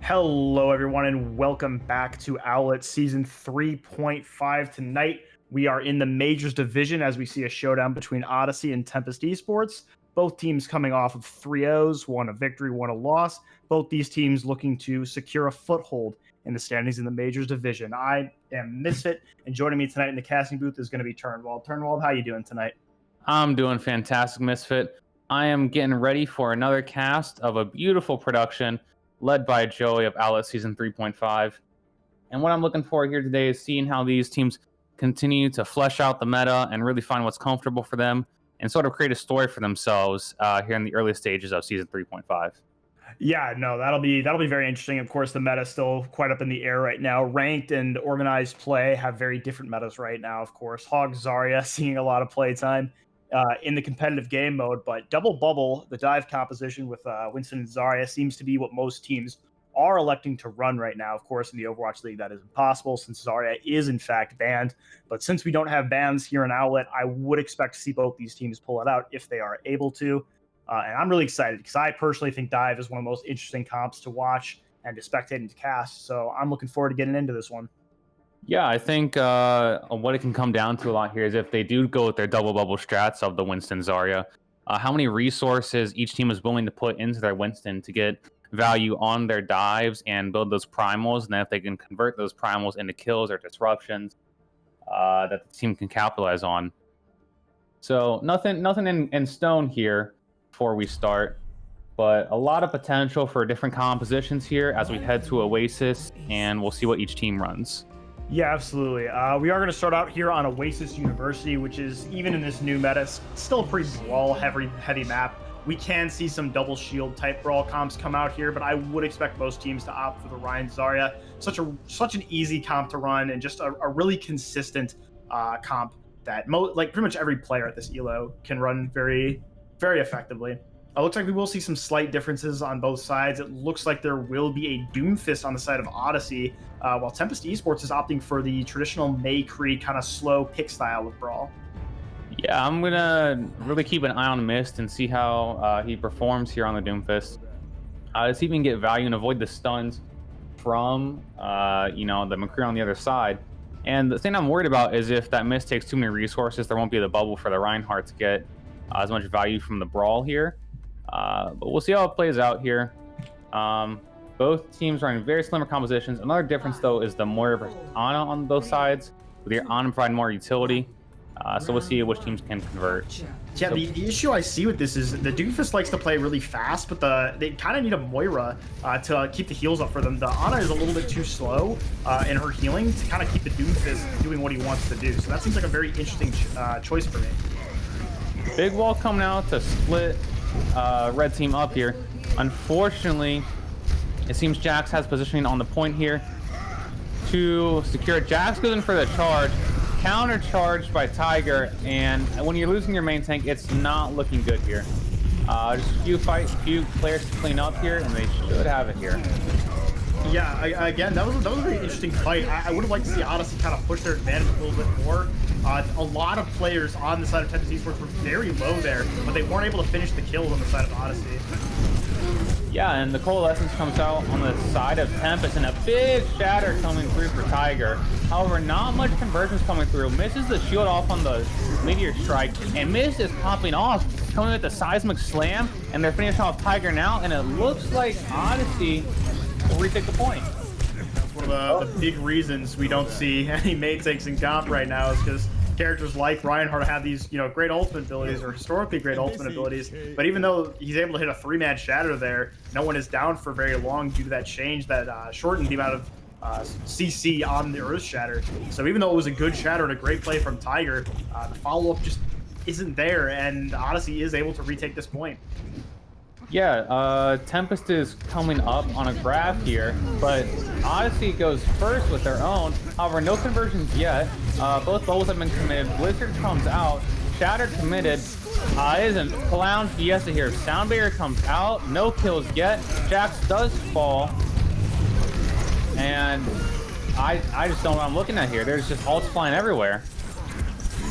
Hello, everyone, and welcome back to Owlet Season 3.5. Tonight, we are in the Majors Division as we see a showdown between Odyssey and Tempest Esports. Both teams coming off of 3-0s, one a victory, one a loss. Both these teams looking to secure a foothold in the standings in the Majors Division. I am Mysfyt, and joining me tonight in the casting booth is going to be Turnwald. Turnwald, how you doing tonight? I'm doing fantastic, Mysfyt. I am getting ready for another cast of a beautiful production led by Joey of Owlet Season 3.5. And what I'm looking for here today is seeing how these teams continue to flesh out the meta and really find what's comfortable for them and sort of create a story for themselves here in the early stages of Season 3.5. Yeah, no, that'll be very interesting. Of course, the meta's still quite up in the air right now. Ranked and organized play have very different metas right now. Of course, Hog Zarya seeing a lot of play time in the competitive game mode, but double bubble, the dive composition with Winston and Zarya seems to be what most teams are electing to run right now. Of course, in the Overwatch League, that is impossible since Zarya is in fact banned. But since we don't have bans here in Owlet, I would expect to see both these teams pull it out if they are able to. And I'm really excited because I personally think Dive is one of the most interesting comps to watch and to spectate and to cast. So I'm looking forward to getting into this one. Yeah, I think what it can come down to a lot here is if they do go with their double bubble strats of the Winston Zarya, how many resources each team is willing to put into their Winston to get value on their dives and build those primals, and then if they can convert those primals into kills or disruptions that the team can capitalize on. So nothing in stone here before we start, but a lot of potential for different compositions here as we head to Oasis, and we'll see what each team runs. Yeah, absolutely. We are going to start out here on Oasis University, which is, even in this new meta, still a pretty brawl-heavy map. We can see some double shield type brawl comps come out here, but I would expect most teams to opt for the Ryan Zarya. Such an easy comp to run and just a really consistent comp that pretty much every player at this elo can run very, very effectively. It looks like we will see some slight differences on both sides. It looks like there will be a Doomfist on the side of Odyssey, while Tempest Esports is opting for the traditional Maycree kind of slow pick style of Brawl. Yeah, I'm going to really keep an eye on Mist and see how he performs here on the Doomfist. To see if we can get value and avoid the stuns from, the McCree on the other side. And the thing I'm worried about is if that Mist takes too many resources, there won't be the bubble for the Reinhardt to get as much value from the Brawl here. But we'll see how it plays out here. Both teams are in very similar compositions. Another difference, though, is the Moira versus Ana on both sides, with your Ana providing more utility. So we'll see which teams can convert. Yeah, so, the issue I see with this is the Doomfist likes to play really fast, but they kind of need a Moira to keep the heals up for them. The Ana is a little bit too slow in her healing to kind of keep the Doomfist doing what he wants to do. So that seems like a very interesting choice for me. Big wall coming out to split red team up here. Unfortunately, it seems Jax has positioning on the point here to secure it. Jax goes in for the charge, counter charged by Tiger, and when you're losing your main tank, it's not looking good here. Just a few players to clean up here, and they should have it here. Yeah, again, that was a very interesting fight. I would have liked to see Odyssey kind of push their advantage a little bit more. A lot of players on the side of Tempest Esports were very low there, but they weren't able to finish the kills on the side of Odyssey. Yeah, and the Coalescence comes out on the side of Tempest, and a big shatter coming through for Tiger. However, not much conversions coming through. Misses the shield off on the Meteor Strike, and Mist is popping off, coming with the Seismic Slam, and they're finishing off Tiger now, and it looks like Odyssey will retake the point. That's one of the big reasons we don't see any main tanks in comp right now is because characters like Reinhardt have these, great ultimate abilities or historically great ultimate abilities. But even though he's able to hit a 3-man shatter there, no one is down for very long due to that change that shortened the amount of CC on the Earth Shatter. So even though it was a good shatter and a great play from Tiger, the follow-up just isn't there, and Odyssey is able to retake this point. Yeah, Tempest is coming up on a graph here, but Odyssey goes first with their own. However, no conversions yet. Both bubbles have been committed. Blizzard comes out. Shatter committed. It is a clown fiesta here. Sound Barrier comes out. No kills yet. Jax does fall. And I just don't know what I'm looking at here. There's just ults flying everywhere.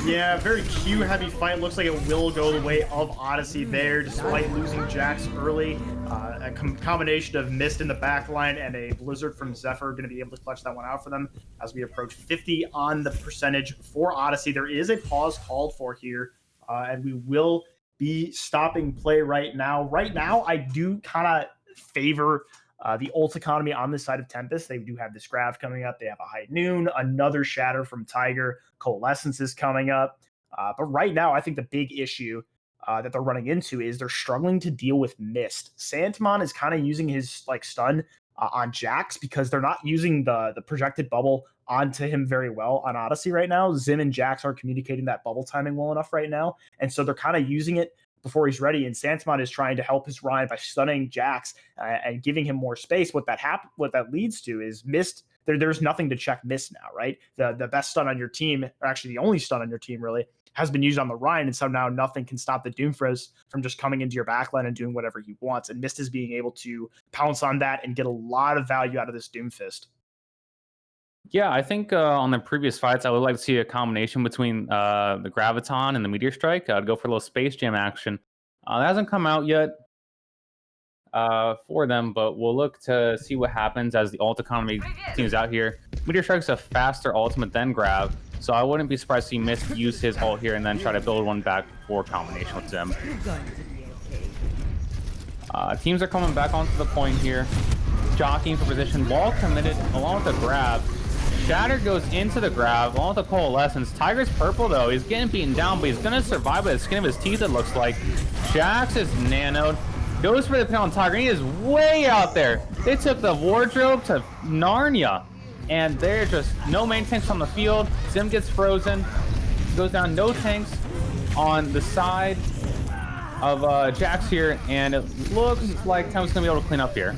Yeah, very Q-heavy fight. Looks like it will go the way of Odyssey there, despite losing Jax early. A combination of Mist in the back line and a Blizzard from Zephyr going to be able to clutch that one out for them as we approach 50 on the percentage for Odyssey. There is a pause called for here, and we will be stopping play right now. Right now, I do kind of favor the ult economy on the side of Tempest. They do have this Grav coming up. They have a High Noon, another Shatter from Tiger. Coalescence is coming up. But right now, I think the big issue that they're running into is they're struggling to deal with Mist. Santamon is kind of using his like stun on Jax because they're not using the projected bubble onto him very well on Odyssey right now. Zim and Jax aren't communicating that bubble timing well enough right now. And so they're kind of using it before he's ready, and Santamon is trying to help his Ryan by stunning Jax and giving him more space. What that leads to is Mist. There's nothing to check Mist now, right? The best stun on your team, or actually the only stun on your team, really has been used on the Ryan, and so now nothing can stop the Doomfist from just coming into your backline and doing whatever he wants. And Mist is being able to pounce on that and get a lot of value out of this Doomfist. Yeah, I think on the previous fights, I would like to see a combination between the Graviton and the Meteor Strike. I'd go for a little Space Jam action. That hasn't come out yet for them, but we'll look to see what happens as the ult economy continues out here. Meteor Strike's a faster ultimate than Grav, so I wouldn't be surprised to see Mist use his ult here and then try to build one back for combination with Zim. Teams are coming back onto the point here, jockeying for position. Wall committed along with the Grav. Shatter goes into the Grav along with the Coalescence. Tiger's purple though. He's getting beaten down, but he's going to survive by the skin of his teeth, it looks like. Jax is nanoed. Goes for the pin on Tiger. He is way out there. They took the wardrobe to Narnia. And there's just no main tanks on the field. Zim gets frozen. Goes down, no tanks on the side of Jax here. And it looks like Tempest's going to be able to clean up here.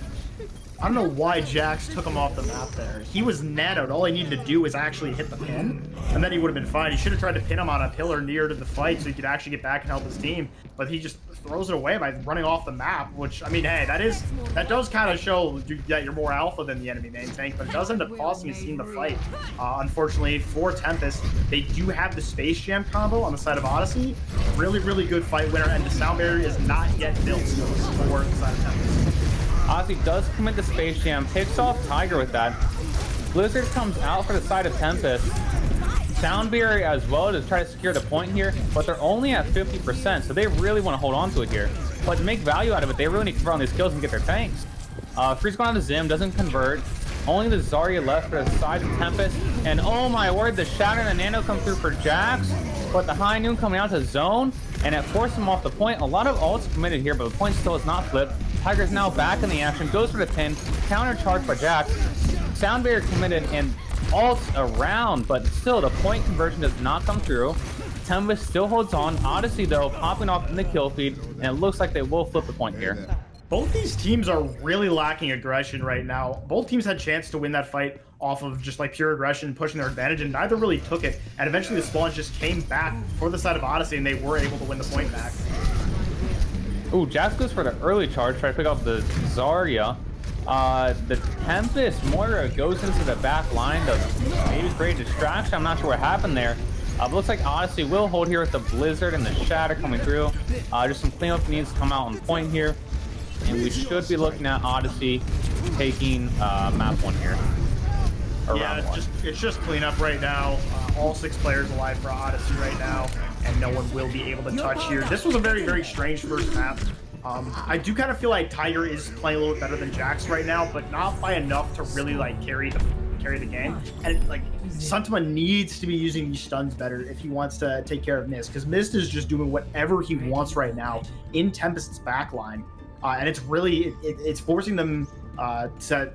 I don't know why Jax took him off the map there. He was nanoed. All he needed to do was actually hit the pin, and then he would have been fine. He should have tried to pin him on a pillar near to the fight so he could actually get back and help his team. But he just throws it away by running off the map, which, I mean, hey, that does kind of show that you're more alpha than the enemy main tank, but it does end up costing his team the fight. Unfortunately, for Tempest, they do have the Space Jam combo on the side of Odyssey. Really, really good fight winner, and the sound barrier is not yet built for the side of Tempest. Odyssey does commit the Space Jam, picks off Tiger with that. Blizzard comes out for the side of Tempest. Sound barrier as well to try to secure the point here, but they're only at 50%, so they really want to hold on to it here. But to make value out of it, they really need to convert on these kills and get their tanks. Freeze going on to Zim, doesn't convert. Only the Zarya left for the side of Tempest. And oh my word, the Shatter and the Nano come through for Jax, but the High Noon coming out to zone, and it forced him off the point. A lot of ults committed here, but the point still is not flipped. Tiger's now back in the action, goes for the pin, counter charge by Jax. Sound barrier committed and ults around, but still the point conversion does not come through. Tempest still holds on. Odyssey though popping off in the kill feed, and it looks like they will flip the point here. Both these teams are really lacking aggression right now. Both teams had a chance to win that fight off of just like pure aggression, pushing their advantage, and neither really took it. And eventually the spawns just came back for the side of Odyssey, and they were able to win the point back. Ooh, Jax goes for the early charge, try to pick off the Zarya. The Tempest Moira goes into the back line to maybe create a distraction. I'm not sure what happened there. Looks like Odyssey will hold here with the Blizzard and the Shatter coming through. Just some cleanup needs to come out on point here. And we should be looking at Odyssey taking map 1 here. Yeah, it's just cleanup right now. All 6 players alive for Odyssey right now, and no one will be able to touch here. This was a very, very strange first map. I do kind of feel like Tiger is playing a little bit better than Jax right now, but not by enough to really like carry the game. And like Santamon needs to be using these stuns better if he wants to take care of Mist, because Mist is just doing whatever he wants right now in Tempest's backline, and it's really it's forcing them to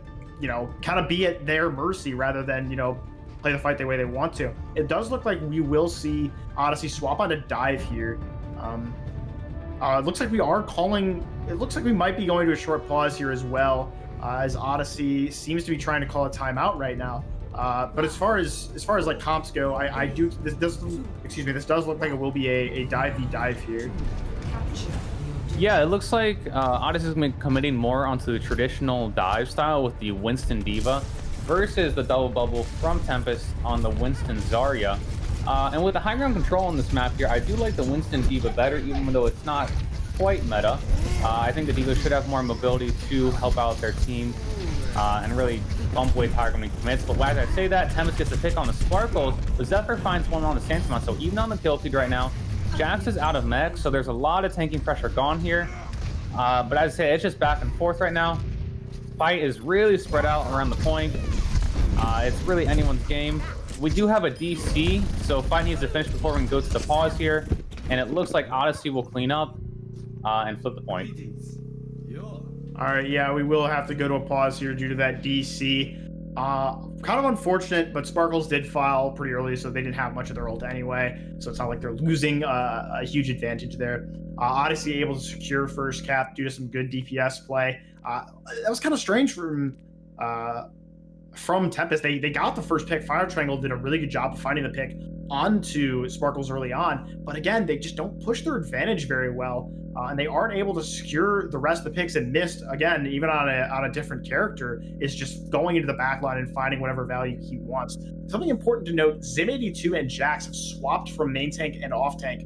kind of be at their mercy rather than play the fight the way they want to. It does look like we will see Odyssey swap on a dive here. It looks like we are calling. It looks like we might be going to a short pause here as well, as Odyssey seems to be trying to call a timeout right now. But as far as like comps go, this does look like it will be a dive v dive here. Yeah, it looks like Odyssey's been committing more onto the traditional dive style with the Winston Diva versus the double bubble from Tempest on the Winston Zarya. And with the high ground control on this map here, I do like the Winston D.Va better, even though it's not quite meta. I think the D.Va should have more mobility to help out their team and really bump away Tiger when he commits. But as I say that, Tempest gets a pick on the Sparkles, but Zephyr finds one on the Sansamon. So even on the kill feed right now, Jax is out of mech, so there's a lot of tanking pressure gone here. But as I say, it's just back and forth right now. Fight is really spread out around the point. It's really anyone's game. We do have a DC, so Fight needs to finish before we can go to the pause here. And it looks like Odyssey will clean up and flip the point. All right, yeah, we will have to go to a pause here due to that DC. Kind of unfortunate, but Sparkles did file pretty early, so they didn't have much of their ult anyway. So it's not like they're losing a huge advantage there. Odyssey able to secure first cap due to some good DPS play. That was kind of strange from Tempest. They got the first pick. Fire Triangle did a really good job of finding the pick onto Sparkles early on, but again, they just don't push their advantage very well, and they aren't able to secure the rest of the picks. And Mist, again, even on a different character, is just going into the backline and finding whatever value he wants. Something important to note: Zim82 and Jax have swapped from main tank and off tank,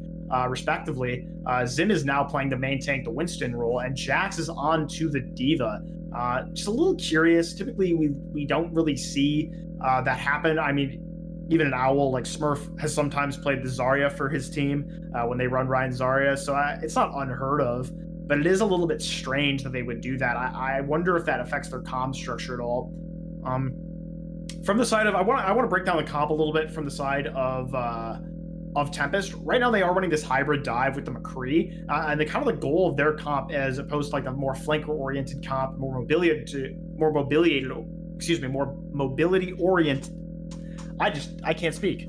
respectively. Zim is now playing the main tank, the Winston role, and Jax is on to the D.Va. Just a little curious. Typically, we don't really see that happen. I mean, even an Owl like Smurf has sometimes played the Zarya for his team when they run Ryan Zarya, so it's not unheard of, but it is a little bit strange that they would do that. I wonder if that affects their comm structure at all. From the side of, I want to break down the comp a little bit from the side of Tempest. Right now, they are running this hybrid dive with the McCree, and the kind of the goal of their comp, as opposed to like a more flanker-oriented comp, more mobility-oriented. I can't speak.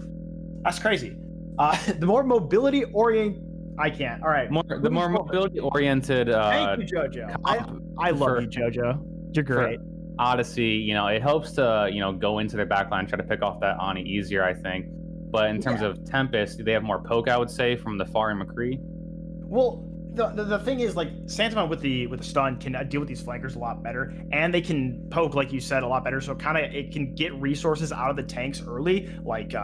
That's crazy. The more mobility orient. I can't. All right. The more mobility oriented. Thank you, JoJo. I love you, JoJo. You're great. Odyssey, it helps to go into their backline and try to pick off that Ani easier, I think. But in terms of Tempest, they have more poke, I would say, from the Far and McCree. Well, the thing is, like, Sansamon with the stun can deal with these flankers a lot better, and they can poke, like you said, a lot better. So it can get resources out of the tanks early, like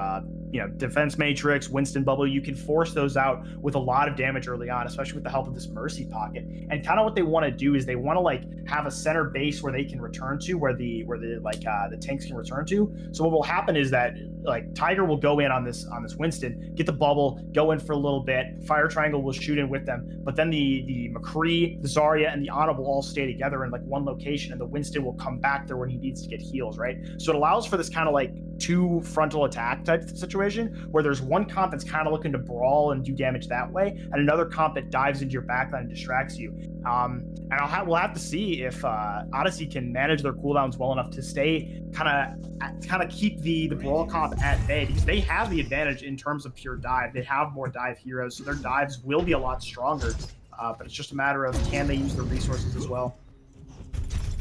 defense matrix, Winston bubble. You can force those out with a lot of damage early on, especially with the help of this mercy pocket. And kind of what they want to do is they want to like have a center base where they can return to, where the tanks can return to. So what will happen is that like Tiger will go in on this Winston, get the bubble, go in for a little bit. Fire Triangle will shoot in with them, but then the McCree, the Zarya, and the Ana will all stay together in like one location, and the Winston will come back there when he needs to get heals, right? So it allows for this kind of like two frontal attack type situation where there's one comp that's kind of looking to brawl and do damage that way, and another comp that dives into your backline and distracts you. And we'll have to see if Odyssey can manage their cooldowns well enough to stay kind of keep the brawl comp at bay, because they have the advantage in terms of pure dive. They have more dive heroes, so their dives will be a lot stronger. But it's just a matter of, can they use the resources as well?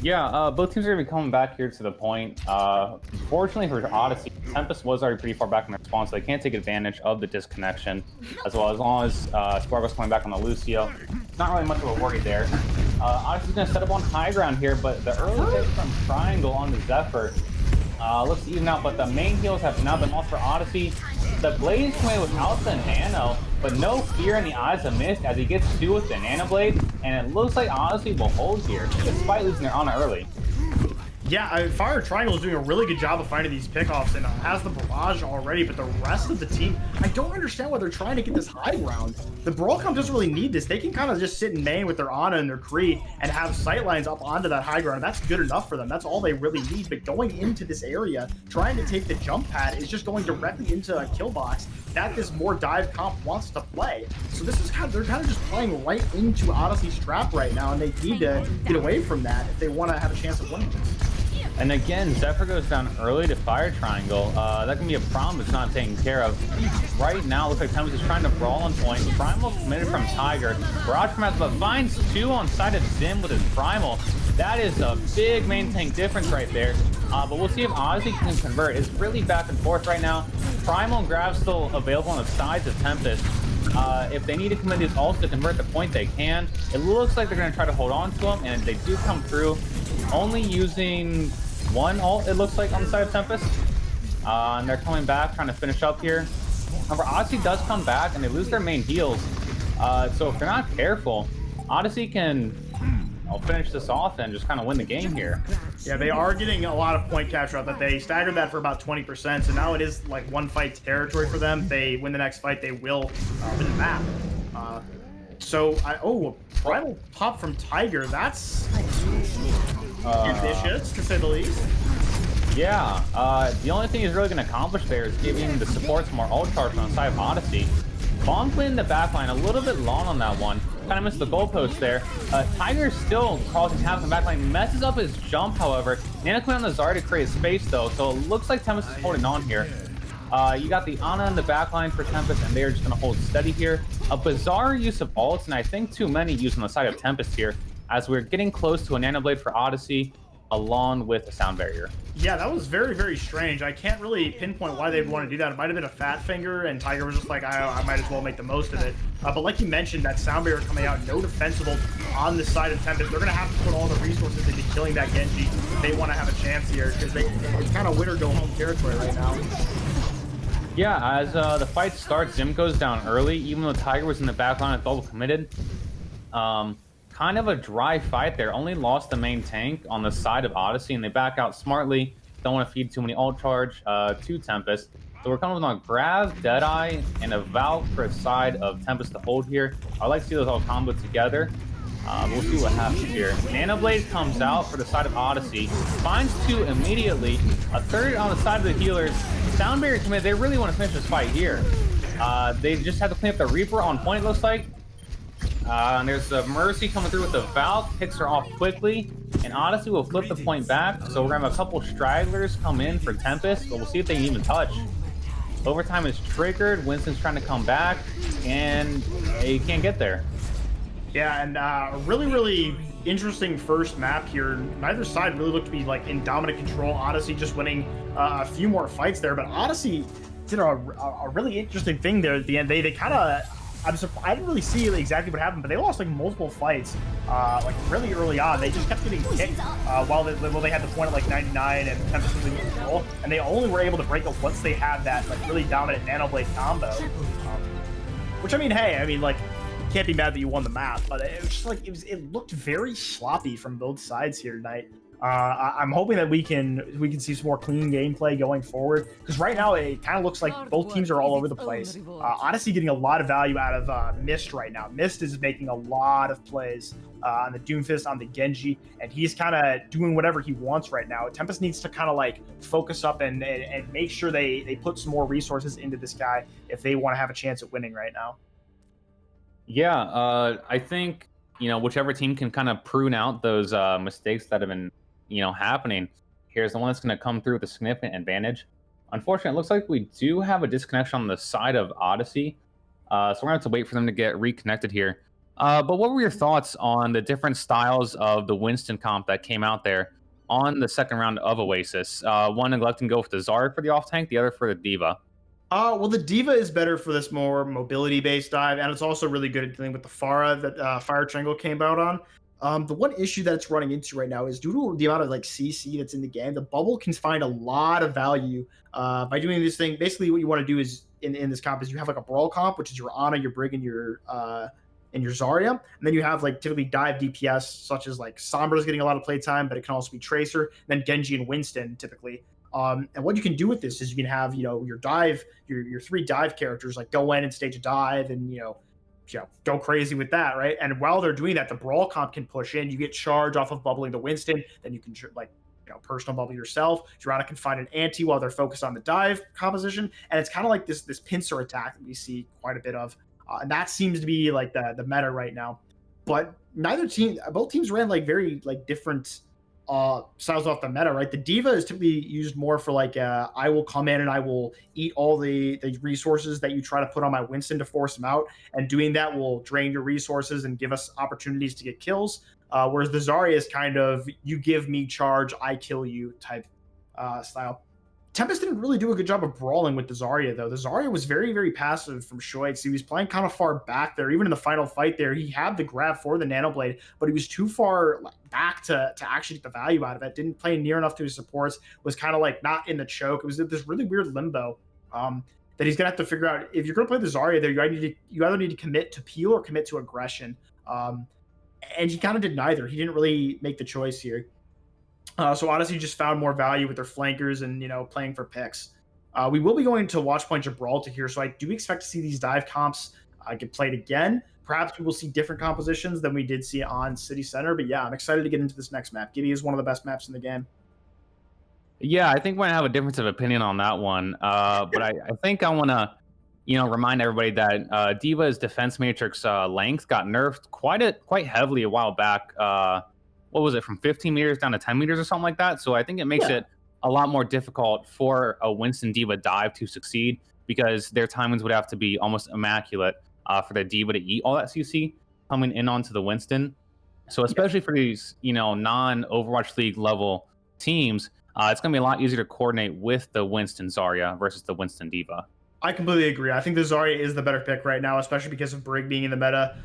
Yeah, both teams are going to be coming back here to the point. Fortunately for Odyssey, Tempest was already pretty far back in their spawn, so they can't take advantage of the disconnection, as long as Sparkle's coming back on the Lucio. It's not really much of a worry there. Odyssey's going to set up on high ground here, but the early hit from Triangle on the Zephyr looks even out, but the main heals have now been lost for Odyssey. The Blaze can win without the Nano, but no fear in the eyes of Mist as he gets two with the Nano Blade, and it looks like Odyssey will hold here, despite losing their Ana early. Yeah, Fire Triangle is doing a really good job of finding these pickoffs and has the barrage already, but the rest of the team, I don't understand why they're trying to get this high ground. The Brawl comp doesn't really need this. They can kind of just sit in main with their Ana and their Kree and have sightlines up onto that high ground. That's good enough for them. That's all they really need. But going into this area, trying to take the jump pad is just going directly into a kill box that this more dive comp wants to play. So this is they're kind of just playing right into Odyssey's trap right now, and they need to get away from that if they want to have a chance of winning this. And again, Zephyr goes down early to Fire Triangle. That can be a problem if it's not taken care of. Right now, it looks like Tempest is trying to brawl on point. Primal committed from Tiger. Barrage from but finds two on side of Zim with his Primal. That is a big main tank difference right there. But we'll see if Odyssey can convert. It's really back and forth right now. Primal grab still available on the sides of Tempest. If they need to commit these ults to convert the point, they can. It looks like they're going to try to hold on to them, and they do come through, only using one ult, it looks like, on the side of Tempest. And they're coming back, trying to finish up here. However, Odyssey does come back and they lose their main heals. So if they're not careful, Odyssey can finish this off and just kind of win the game here. Yeah, they are getting a lot of point capture out that. They staggered that for about 20%, so now it is like one fight territory for them. If they win the next fight, they will win the map. A primal pop from Tiger. That's ambitious, to say the least. Yeah, the only thing he's really going to accomplish there is giving the supports more ult charge on the side of Odyssey. Bomb playing the backline a little bit long on that one. Kind of missed the goalpost there. Tiger still causing half the backline, messes up his jump, however. Nana Queen on the Zarya to create space though, so it looks like Tempest is holding on here. You got the Ana in the backline for Tempest, and they're just going to hold steady here. A bizarre use of ults, and I think too many used on the side of Tempest here, as we're getting close to a Nano Blade for Odyssey, along with a sound barrier. Yeah, that was very, very strange. I can't really pinpoint why they'd want to do that. It might have been a fat finger, and Tiger was just like, I might as well make the most of it. But like you mentioned, that sound barrier coming out, no defensible on the side of Tempest. They're going to have to put all the resources into killing that Genji if they want to have a chance here, because it's kind of win or go home territory right now. Yeah, as the fight starts, Zim goes down early, even though Tiger was in the backline and double committed. Kind of a dry fight there. Only lost the main tank on the side of Odyssey, and they back out smartly. Don't want to feed too many ult charge to Tempest. So we're coming on Grav, Deadeye, and a Valk for the side of Tempest to hold here. I like to see those all combo together. We'll see what happens here. Nano Blade comes out for the side of Odyssey. Finds two immediately. A third on the side of the healers. Sound barrier committed. They really want to finish this fight here. They just have to clean up the Reaper on point, it looks like. And there's the Mercy coming through with the Valk, picks her off quickly, and Odyssey will flip the point back. So we're gonna have a couple stragglers come in for Tempest, but we'll see if they can even touch. Overtime is triggered. Winston's trying to come back, and he can't get there. Yeah, and a really, really interesting first map here. Neither side really looked to be like in dominant control. Odyssey just winning a few more fights there, but Odyssey did a really interesting thing there at the end. They kind of, I didn't really see exactly what happened, but they lost like multiple fights like really early on. They just kept getting kicked while they had the point at like 99 and Tempest was in control, and they only were able to break up once they had that like really dominant Nano Blade combo. Which I mean, hey, I mean like, can't be mad that you won the map, but it was just like it looked very sloppy from both sides here tonight. I'm hoping that we can see some more clean gameplay going forward, because right now it kind of looks like both teams are all over the place. Odyssey getting a lot of value out of Myst right now. Myst is making a lot of plays on the Doomfist, on the Genji, and he's kind of doing whatever he wants right now. Tempest needs to kind of like focus up and make sure they put some more resources into this guy if they want to have a chance at winning right now. Yeah, I think, whichever team can kind of prune out those mistakes that have been, happening, here's the one that's going to come through with a significant advantage. Unfortunately, it looks like we do have a disconnection on the side of Odyssey, so we're going to have to wait for them to get reconnected here. But what were your thoughts on the different styles of the Winston comp that came out there on the second round of Oasis? One neglecting to go with the Zarya for the off-tank, the other for the D.Va. Well, the D.Va is better for this more mobility-based dive, and it's also really good at dealing with the Pharah that Fire Triangle came out on. The one issue that it's running into right now is due to the amount of like CC that's in the game, the bubble can find a lot of value by doing this thing. Basically, what you want to do is in this comp is you have like a brawl comp, which is your Ana, your Brig, and your Zarya, and then you have like typically dive DPS, such as like Sombra's getting a lot of playtime, but it can also be Tracer, and then Genji and Winston typically. And what you can do with this is you can have, your dive, your three dive characters like go in and stage a dive and, go crazy with that, right? And while they're doing that, the brawl comp can push in. You get charge off of bubbling the Winston, then you can personal bubble yourself. Jorana can find an anti while they're focused on the dive composition, and it's kind of like this pincer attack that we see quite a bit of, and that seems to be like the meta right now. But both teams ran like very like different styles off the meta, right? The D.Va is typically used more for like I will come in and I will eat all the resources that you try to put on my Winston to force him out, and doing that will drain your resources and give us opportunities to get kills. Whereas the Zarya is kind of you give me charge, I kill you type style. Tempest didn't really do a good job of brawling with the Zarya, though. The Zarya was very, very passive from Shoitz. He was playing kind of far back there. Even in the final fight there, he had the grab for the Nano Blade, but he was too far back to actually get the value out of it. Didn't play near enough to his supports, was kind of like not in the choke. It was this really weird limbo. that he's gonna have to figure out if you're gonna play the Zarya there. You either need to commit to peel or commit to aggression. And he kind of did neither. He didn't really make the choice here. So Odyssey just found more value with their flankers and playing for picks. We will be going to Watchpoint Gibraltar here, so I do expect to see these dive comps get played again. Perhaps we will see different compositions than we did see on City Center. But yeah, I'm excited to get into this next map. Giddy is one of the best maps in the game. Yeah, I think we're gonna have a difference of opinion on that one. But I think I want to, remind everybody that Diva's defense matrix length got nerfed quite heavily a while back. What was it, from 15 meters down to 10 meters or something like that? So I think it makes it a lot more difficult for a Winston Diva dive to succeed, because their timings would have to be almost immaculate for the Diva to eat all that CC coming in onto the Winston. So especially for these, non-Overwatch League level teams, it's going to be a lot easier to coordinate with the Winston Zarya versus the Winston Diva. I completely agree. I think the Zarya is the better pick right now, especially because of Brig being in the meta.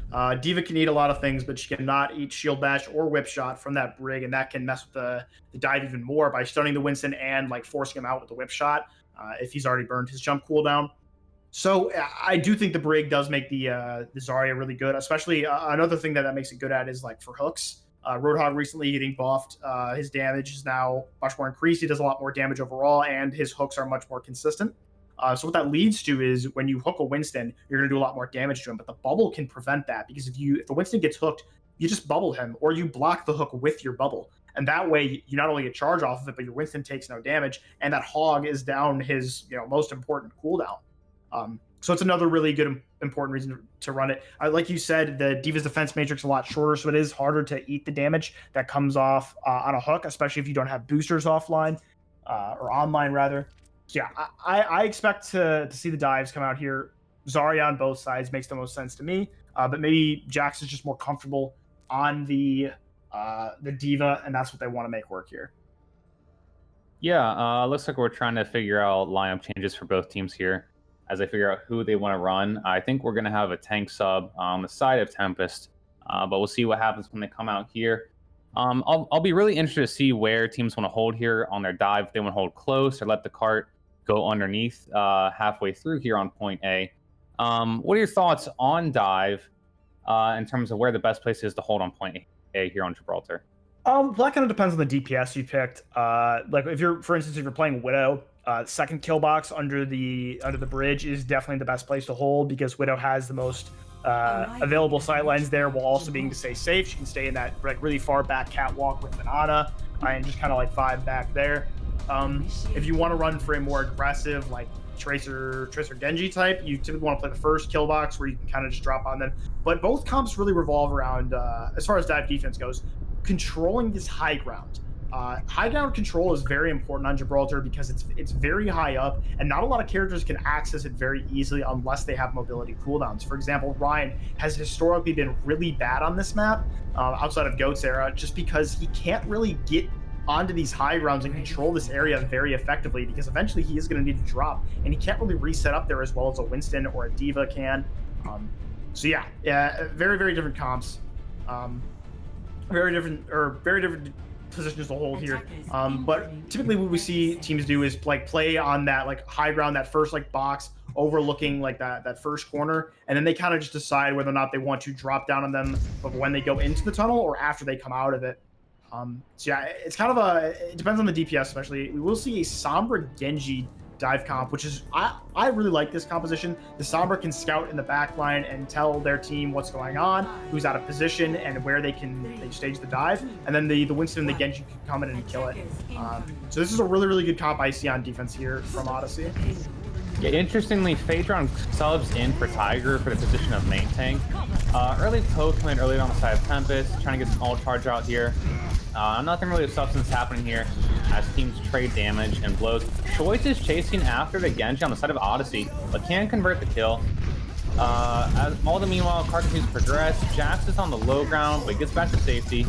Diva can eat a lot of things, but she cannot eat Shield Bash or Whip Shot from that Brig, and that can mess with the dive even more by stunning the Winston and forcing him out with the Whip Shot if he's already burned his jump cooldown. So I do think the Brig does make the Zarya really good, especially another thing that makes it good at is for hooks. Roadhog recently getting buffed. His damage is now much more increased. He does a lot more damage overall, and his hooks are much more consistent. So what that leads to is when you hook a Winston, you're going to do a lot more damage to him. But the bubble can prevent that, because if the Winston gets hooked, you just bubble him, or you block the hook with your bubble. And that way, you not only get charge off of it, but your Winston takes no damage, and that Hog is down his most important cooldown. So it's another really good, important reason to run it. Like you said, the Diva's defense matrix is a lot shorter, so it is harder to eat the damage that comes off on a hook, especially if you don't have boosters offline or online, rather. So yeah, I expect to see the dives come out here. Zarya on both sides makes the most sense to me, but maybe Jax is just more comfortable on the Diva, and that's what they want to make work here. Yeah, looks like we're trying to figure out lineup changes for both teams here as they figure out who they want to run. I think we're going to have a tank sub on the side of Tempest, but we'll see what happens when they come out here. I'll be really interested to see where teams want to hold here on their dive. If they want to hold close or let the cart go underneath halfway through here on point A. What are your thoughts on dive in terms of where the best place is to hold on point A here on Gibraltar? That kind of depends on the DPS you picked. If you're, for instance, if you're playing Widow, second kill box under the bridge is definitely the best place to hold, because Widow has the most available sightlines there, while also being to stay safe. She can stay in that really far back catwalk with Banana and just kind of vibe back there. If you want to run for a more aggressive Tracer Genji type, you typically want to play the first kill box where you can kind of just drop on them. But both comps really revolve around, as far as dive defense goes, controlling this high ground. High ground control is very important on Gibraltar because it's very high up, and not a lot of characters can access it very easily unless they have mobility cooldowns. For example, Ryan has historically been really bad on this map, outside of Goat's era, just because he can't really get onto these high grounds and control this area very effectively, because eventually he is going to need to drop, and he can't really reset up there as well as a Winston or a Diva can. So yeah, very, very different comps. Very different positions to hold here. But typically what we see teams do is play on that high ground, that first box overlooking that first corner, and then they kind of just decide whether or not they want to drop down on them when they go into the tunnel or after they come out of it. So yeah, it's kind of it depends on the DPS. Especially we will see a Sombra Genji dive comp, which is I really like this composition. The Sombra can scout in the back line and tell their team what's going on, who's out of position, and where they stage the dive, and then the Winston and the Genji can come in and kill it. So this is a really, really good comp I see on defense here from Odyssey. Yeah, interestingly, Phaedron subs in for Tiger for the position of main tank. Early poke coming early on the side of Tempest, trying to get some ult charge out here. Nothing really of substance happening here as teams trade damage and blows. Choice is chasing after the Genji on the side of Odyssey, but can convert the kill. All the meanwhile, card continues to progress. Jax is on the low ground, but gets back to safety.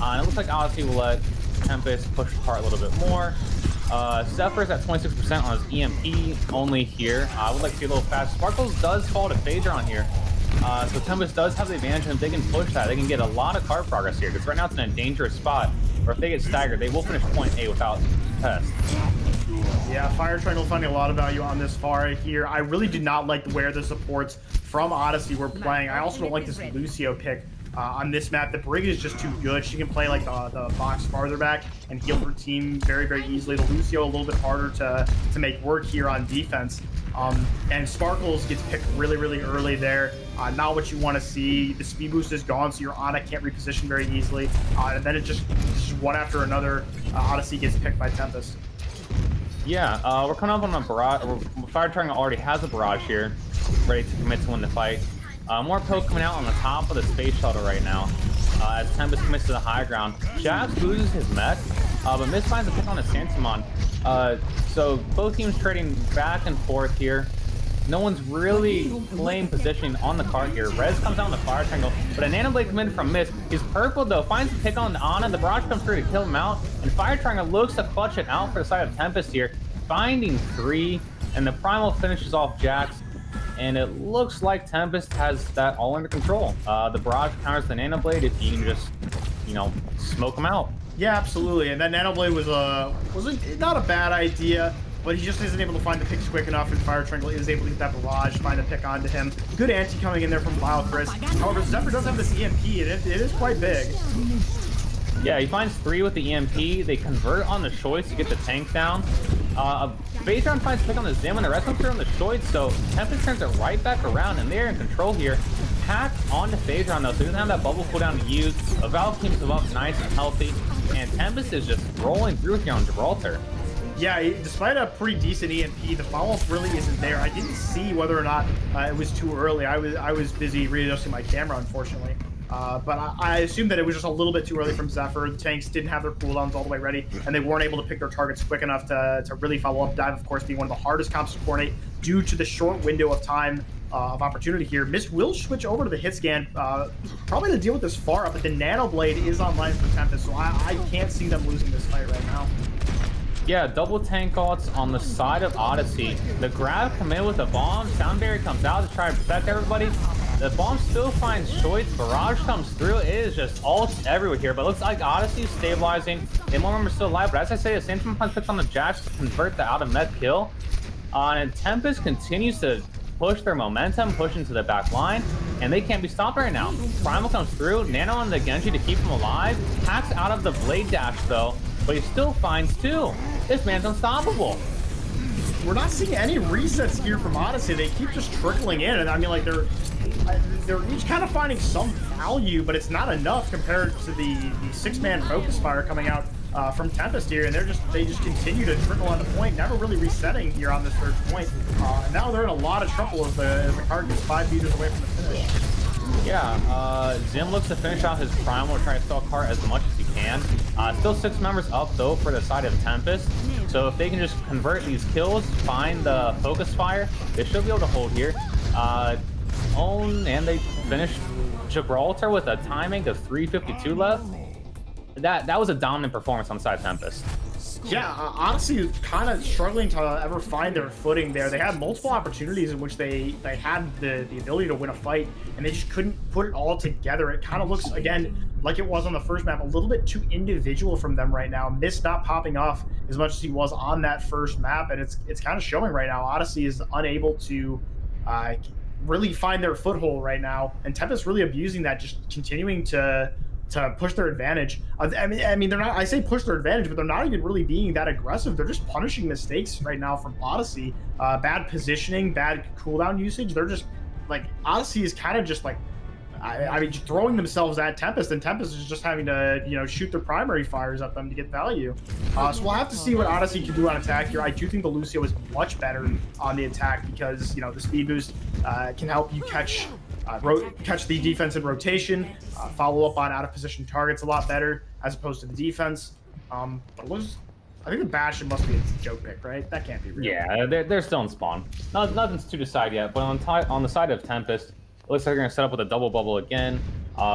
And it looks like Odyssey will let Tempest push apart a little bit more. Zephyr's at 26% on his EMP only here. I would like to see a little fast. Sparkles does fall to Phaedron here. So Tempest does have the advantage, and if they can push that, they can get a lot of card progress here, because right now it's in a dangerous spot, or if they get staggered, they will finish point A without test. Yeah, Fire Triangle finding a lot of value on this far here. I really do not like where the supports from Odyssey were playing. I also don't like this Lucio pick on this map. The Brig is just too good. She can play like the box farther back and heal her team very, very easily. The Lucio a little bit harder to make work here on defense. And Sparkles gets picked really, really early there. Not what you want to see. The speed boost is gone, so your Ana can't reposition very easily. And then it just one after another, Odyssey gets picked by Tempest. Yeah, we're coming up on a barrage. Fire Triangle already has a barrage here, ready to commit to win the fight. More poke coming out on the top of the space shuttle right now. As Tempest commits to the high ground. Jax loses his mech, but Mysfyt finds a pick on a Sansamon. So both teams trading back and forth here. No one's really playing positioning on the card here. Rez comes out on the Fire Triangle, but a Nano Blade coming from Mist. He's purple though, finds a pick on Ana. The barrage comes through to kill him out, and Fire Triangle looks to clutch it out for the side of Tempest here, finding 3, and the Primal finishes off Jax. And it looks like Tempest has that all under control. The barrage counters the Nano Blade if you can just, smoke him out. Yeah, absolutely. And that Nano Blade was not a bad idea, but he just isn't able to find the picks quick enough, and Fire Triangle is able to get that barrage, find a pick onto him. Good anti coming in there from Wild Chris. However, Zephyr does have this EMP, and it is quite big. Yeah, he finds 3 with the EMP. They convert on the Shoids to get the tank down. Phasron finds a pick on the Zim, and the rest comes through on the Shoids, so Tempest turns it right back around, and they're in control here. Hacked onto Phasron though, so he doesn't have that bubble cooldown to use. A Valve keeps him up nice and healthy, and Tempest is just rolling through here on Gibraltar. Yeah, despite a pretty decent EMP, the follow-up really isn't there. I didn't see whether or not it was too early. I was busy readjusting my camera, unfortunately. But I assume that it was just a little bit too early from Zephyr. The tanks didn't have their cooldowns all the way ready, and they weren't able to pick their targets quick enough to really follow up. Dive, of course, being one of the hardest comps to coordinate due to the short window of time of opportunity here. Mist will switch over to the hit scan, probably to deal with this far up, but the Nano Blade is online for Tempest, so I can't see them losing this fight right now. Yeah, double tank ults on the side of Odyssey. The grab come in with a bomb. Sound Barrier comes out to try to protect everybody. The bomb still finds Shoids. Barrage comes through. It is just ults everywhere here, but it looks like Odyssey is stabilizing. The Immortal are still alive, but as I say, the Sandstorm Punch picks on the Jax to convert the out of mech kill. And Tempest continues to push their momentum, push into the back line, and they can't be stopped right now. Primal comes through, Nano on the Genji to keep him alive. Hacks out of the Blade Dash though, but he still finds 2. This man's unstoppable. We're not seeing any resets here from Odyssey. They keep just trickling in, and I mean, like, they're each kind of finding some value, but it's not enough compared to the 6-man focus fire coming out from Tempest here, and they just continue to trickle on the point, never really resetting here on this 3rd point. And now they're in a lot of trouble as the card gets 5 meters away from the finish. Yeah, Zim looks to finish out his Primal, try to stall Cart as much as he can. Still 6 members up though for the side of Tempest. So if they can just convert these kills, find the focus fire, they should be able to hold here. And they finish Gibraltar with a timing of 3:52 left. That was a dominant performance on the side of Tempest. Yeah, Odyssey is kind of struggling to ever find their footing there. They had multiple opportunities in which they had the ability to win a fight, and they just couldn't put it all together. It kind of looks, again, like it was on the first map, a little bit too individual from them right now. Mist not popping off as much as he was on that first map, and it's kind of showing right now. Odyssey is unable to really find their foothold right now, and Tempest really abusing that, just continuing to push their advantage. I mean, they're not. I say push their advantage, but they're not even really being that aggressive. They're just punishing mistakes right now from Odyssey. Bad positioning, bad cooldown usage. They're just like, Odyssey is kind of just like, I mean, just throwing themselves at Tempest, and Tempest is just having to, shoot their primary fires at them to get value. So we'll have to see what Odyssey can do on attack here. I do think the Lucio is much better on the attack because, the speed boost can help you catch the defense in rotation, follow up on out of position targets a lot better as opposed to the defense. But I think the Bastion must be a joke pick, right? That can't be real. Yeah, they're still in spawn. Nothing's to decide yet, but on the side of Tempest, it looks like they're going to set up with a double bubble again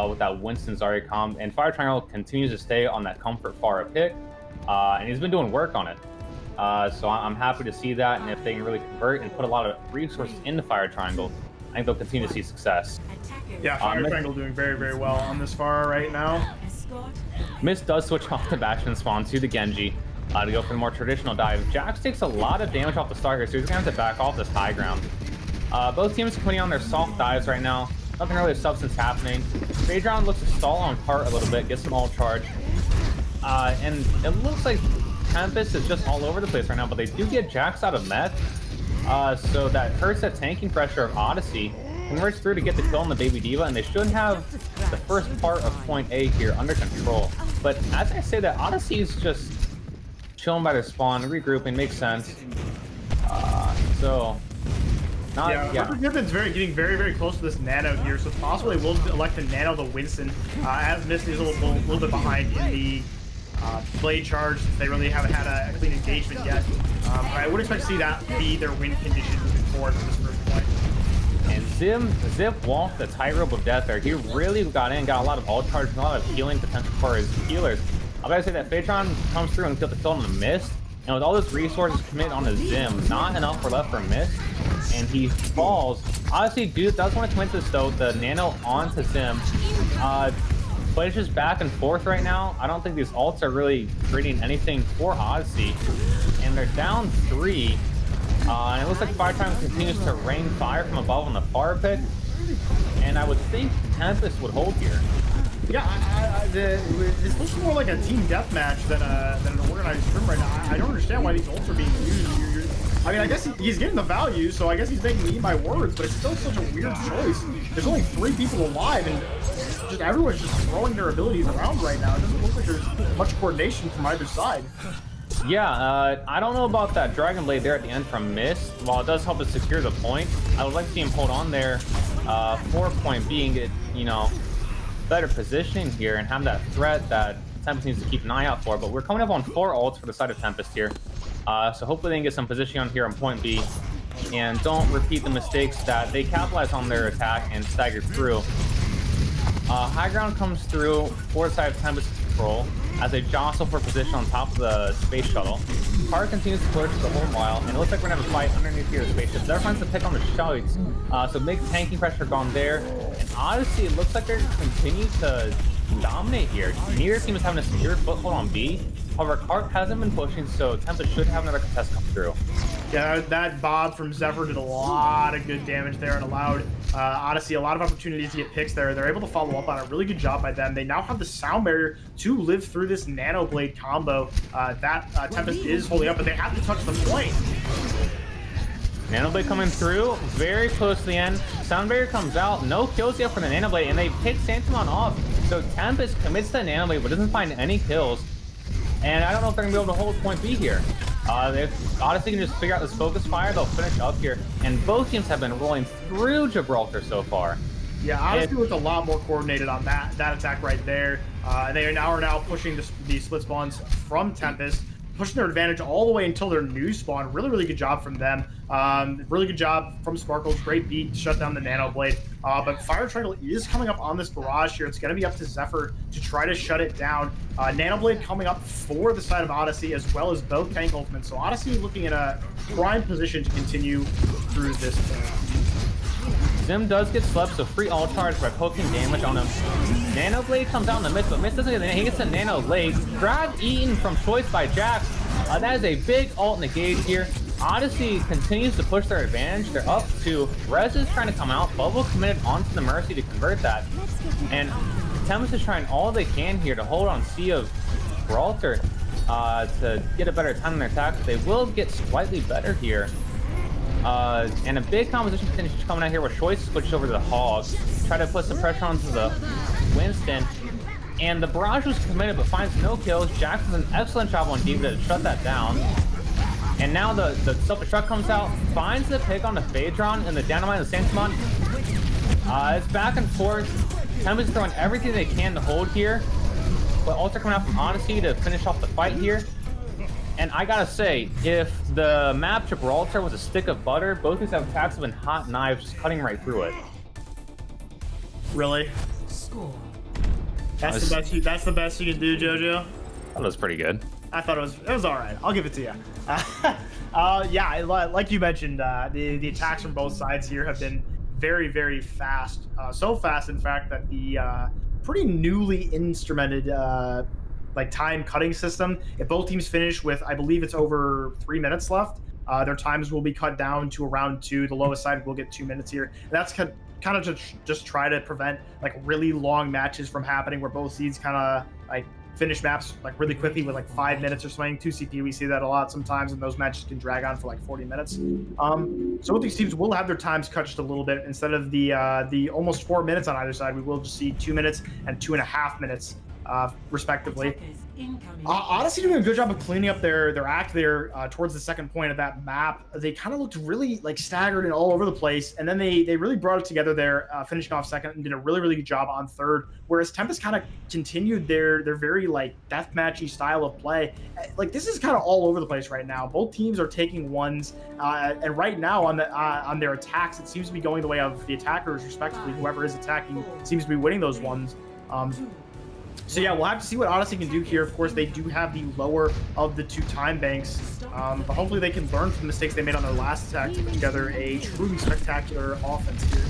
with that Winston Zarya comp, and Fire Triangle continues to stay on that comfort Pharah pick, and he's been doing work on it. So I'm happy to see that, and if they can really convert and put a lot of resources into Fire Triangle, I think they'll continue to see success. Yeah, Fire Triangle doing very, very well on this Pharah right now. Mist does switch off the Bastion spawn to the Genji. to go for the more traditional dive. Jax takes a lot of damage off the start here, so he's gonna have to back off this high ground. Both teams are putting on their soft dives right now. Nothing really of substance happening. Phaedron looks to stall on cart a little bit, get some ult charge. And it looks like Tempest is just all over the place right now, but they do get Jax out of mech. So that hurts that tanking pressure of Odyssey. Converts through to get the kill on the Baby Diva, and they should have the first part of point A here under control. But as I say that, Odyssey is just chilling by their spawn, regrouping, makes sense. Griffin's getting very, very close to this nano here, so it's possible they will elect to nano the Winston, as Misty is a little bit behind in the blade charge, since they really haven't had a clean engagement yet. I would expect to see that be their win condition moving forward for this first point. And Zip walked the tightrope of death there. He really got a lot of ult charge, and a lot of healing potential for his healers. I gotta say that Phaedron comes through and kills the kill on the Mist, and with all those resources committed on the Zim, not enough for left for Mist, and he falls. Honestly, dude does want to commit this though, the nano onto Zim. But it's just back and forth right now. I don't think these ults are really creating anything for Odyssey, and they're down 3. And it looks like Firetime continues to rain fire from above on the far pick, and I would think Tempest would hold here. Yeah, this looks more like a team deathmatch than an organized scrim right now. I don't understand why these ults are being used. I mean, I guess he's getting the value, so I guess he's making me eat my words, but it's still such a weird choice. There's only 3 people alive, and just everyone's just throwing their abilities around right now. It doesn't look like there's much coordination from either side. Yeah, I don't know about that Dragon Blade there at the end from Mist. While it does help us secure the point, I would like to see him hold on there for point B and get, better positioning here and have that threat that Tempest needs to keep an eye out for. But we're coming up on 4 ults for the side of Tempest here. So hopefully they can get some positioning on here on point B and don't repeat the mistakes that they capitalized on their attack and staggered through. High ground comes through for the side of Tempest control as they jostle for position on top of the space shuttle. Car continues to push the whole while, and it looks like we're gonna have a fight underneath here the spaceship. They're trying to pick on the shots, so big tanking pressure gone there. And Odyssey, it looks like they're continue to dominate here. Neither team is having a secure foothold on B. However, Cart hasn't been pushing, so Tempest should have another contest come through. Yeah, that Bob from Zephyr did a lot of good damage there and allowed Odyssey a lot of opportunities to get picks there. They're able to follow up on a really good job by them. They now have the sound barrier to live through this Nano Blade combo that Tempest is holding up, but they have to touch the point. Nano Blade coming through, very close to the end. Sound barrier comes out, no kills yet for the Nano Blade, and they pick Santamon off. So Tempest commits to the Nano Blade, but doesn't find any kills. And I don't know if they're gonna be able to hold point B here. If Odyssey can just figure out this focus fire, they'll finish up here. And both teams have been rolling through Gibraltar so far. Yeah, Odyssey looked a lot more coordinated on that attack right there. And they are now pushing the split spawns from Tempest, pushing their advantage all the way until their new spawn. Really, really good job from them. Really good job from Sparkles. Great beat to shut down the Nano Blade. But Fire Triangle is coming up on this barrage here. It's going to be up to Zephyr to try to shut it down. Nano Blade coming up for the side of Odyssey, as well as both tank ultimates. So Odyssey looking in a prime position to continue through this thing. Zim does get slept, so free all charge by poking damage on him. Nano Blade comes out in the Mist, but Mist doesn't get it. He gets a Nano Blade. Grab eaten from choice by Jax. That is a big ult negate here. Odyssey continues to push their advantage. They're up to Rez is trying to come out. Bubble committed onto the Mercy to convert that. And Tempest is trying all they can here to hold on Sea of Gibraltar to get a better time in their attack. They will get slightly better here. And a big composition finish coming out here with Choice switched over to the Hog. Try to put some pressure onto the Winston. And the barrage was committed but finds no kills. Jax does an excellent job on Diva to shut that down. And now the self-destruct comes out, finds the pick on the Phaedron and the Dynamite and the Santamon. It's back and forth. Tempest is throwing everything they can to hold here. But also coming out from Odyssey to finish off the fight here. And I gotta say, if the map Gibraltar was a stick of butter, both these attacks have been hot knives just cutting right through it. Really? That's the best you can do, JoJo? That was pretty good. I thought it was all right. I'll give it to you. Yeah, like you mentioned, the attacks from both sides here have been very, very fast. So fast, in fact, that the pretty newly instrumented like time cutting system. If both teams finish with, I believe it's over 3 minutes left, their times will be cut down to around 2. The lowest side will get 2 minutes here. And that's kind of just try to prevent like really long matches from happening where both seeds kind of like finish maps like really quickly with like 5 minutes or something. 2CP, we see that a lot sometimes, and those matches can drag on for like 40 minutes. So with these teams, we'll have their times cut just a little bit. Instead of the almost 4 minutes on either side, we will just see 2 minutes and 2.5 minutes respectively. Odyssey doing a good job of cleaning up their act there towards the second point of that map. They kind of looked really like staggered and all over the place, and then they really brought it together there, finishing off second and did a really good job on third. Whereas Tempest kind of continued their very like deathmatchy style of play. Like this is kind of all over the place right now. Both teams are taking ones, and right now on their attacks, it seems to be going the way of the attackers respectively. Whoever is attacking seems to be winning those ones. So yeah, we'll have to see what Odyssey can do here. Of course, they do have the lower of the 2 time banks, but hopefully they can learn from the mistakes they made on their last attack to put together a truly spectacular offense here.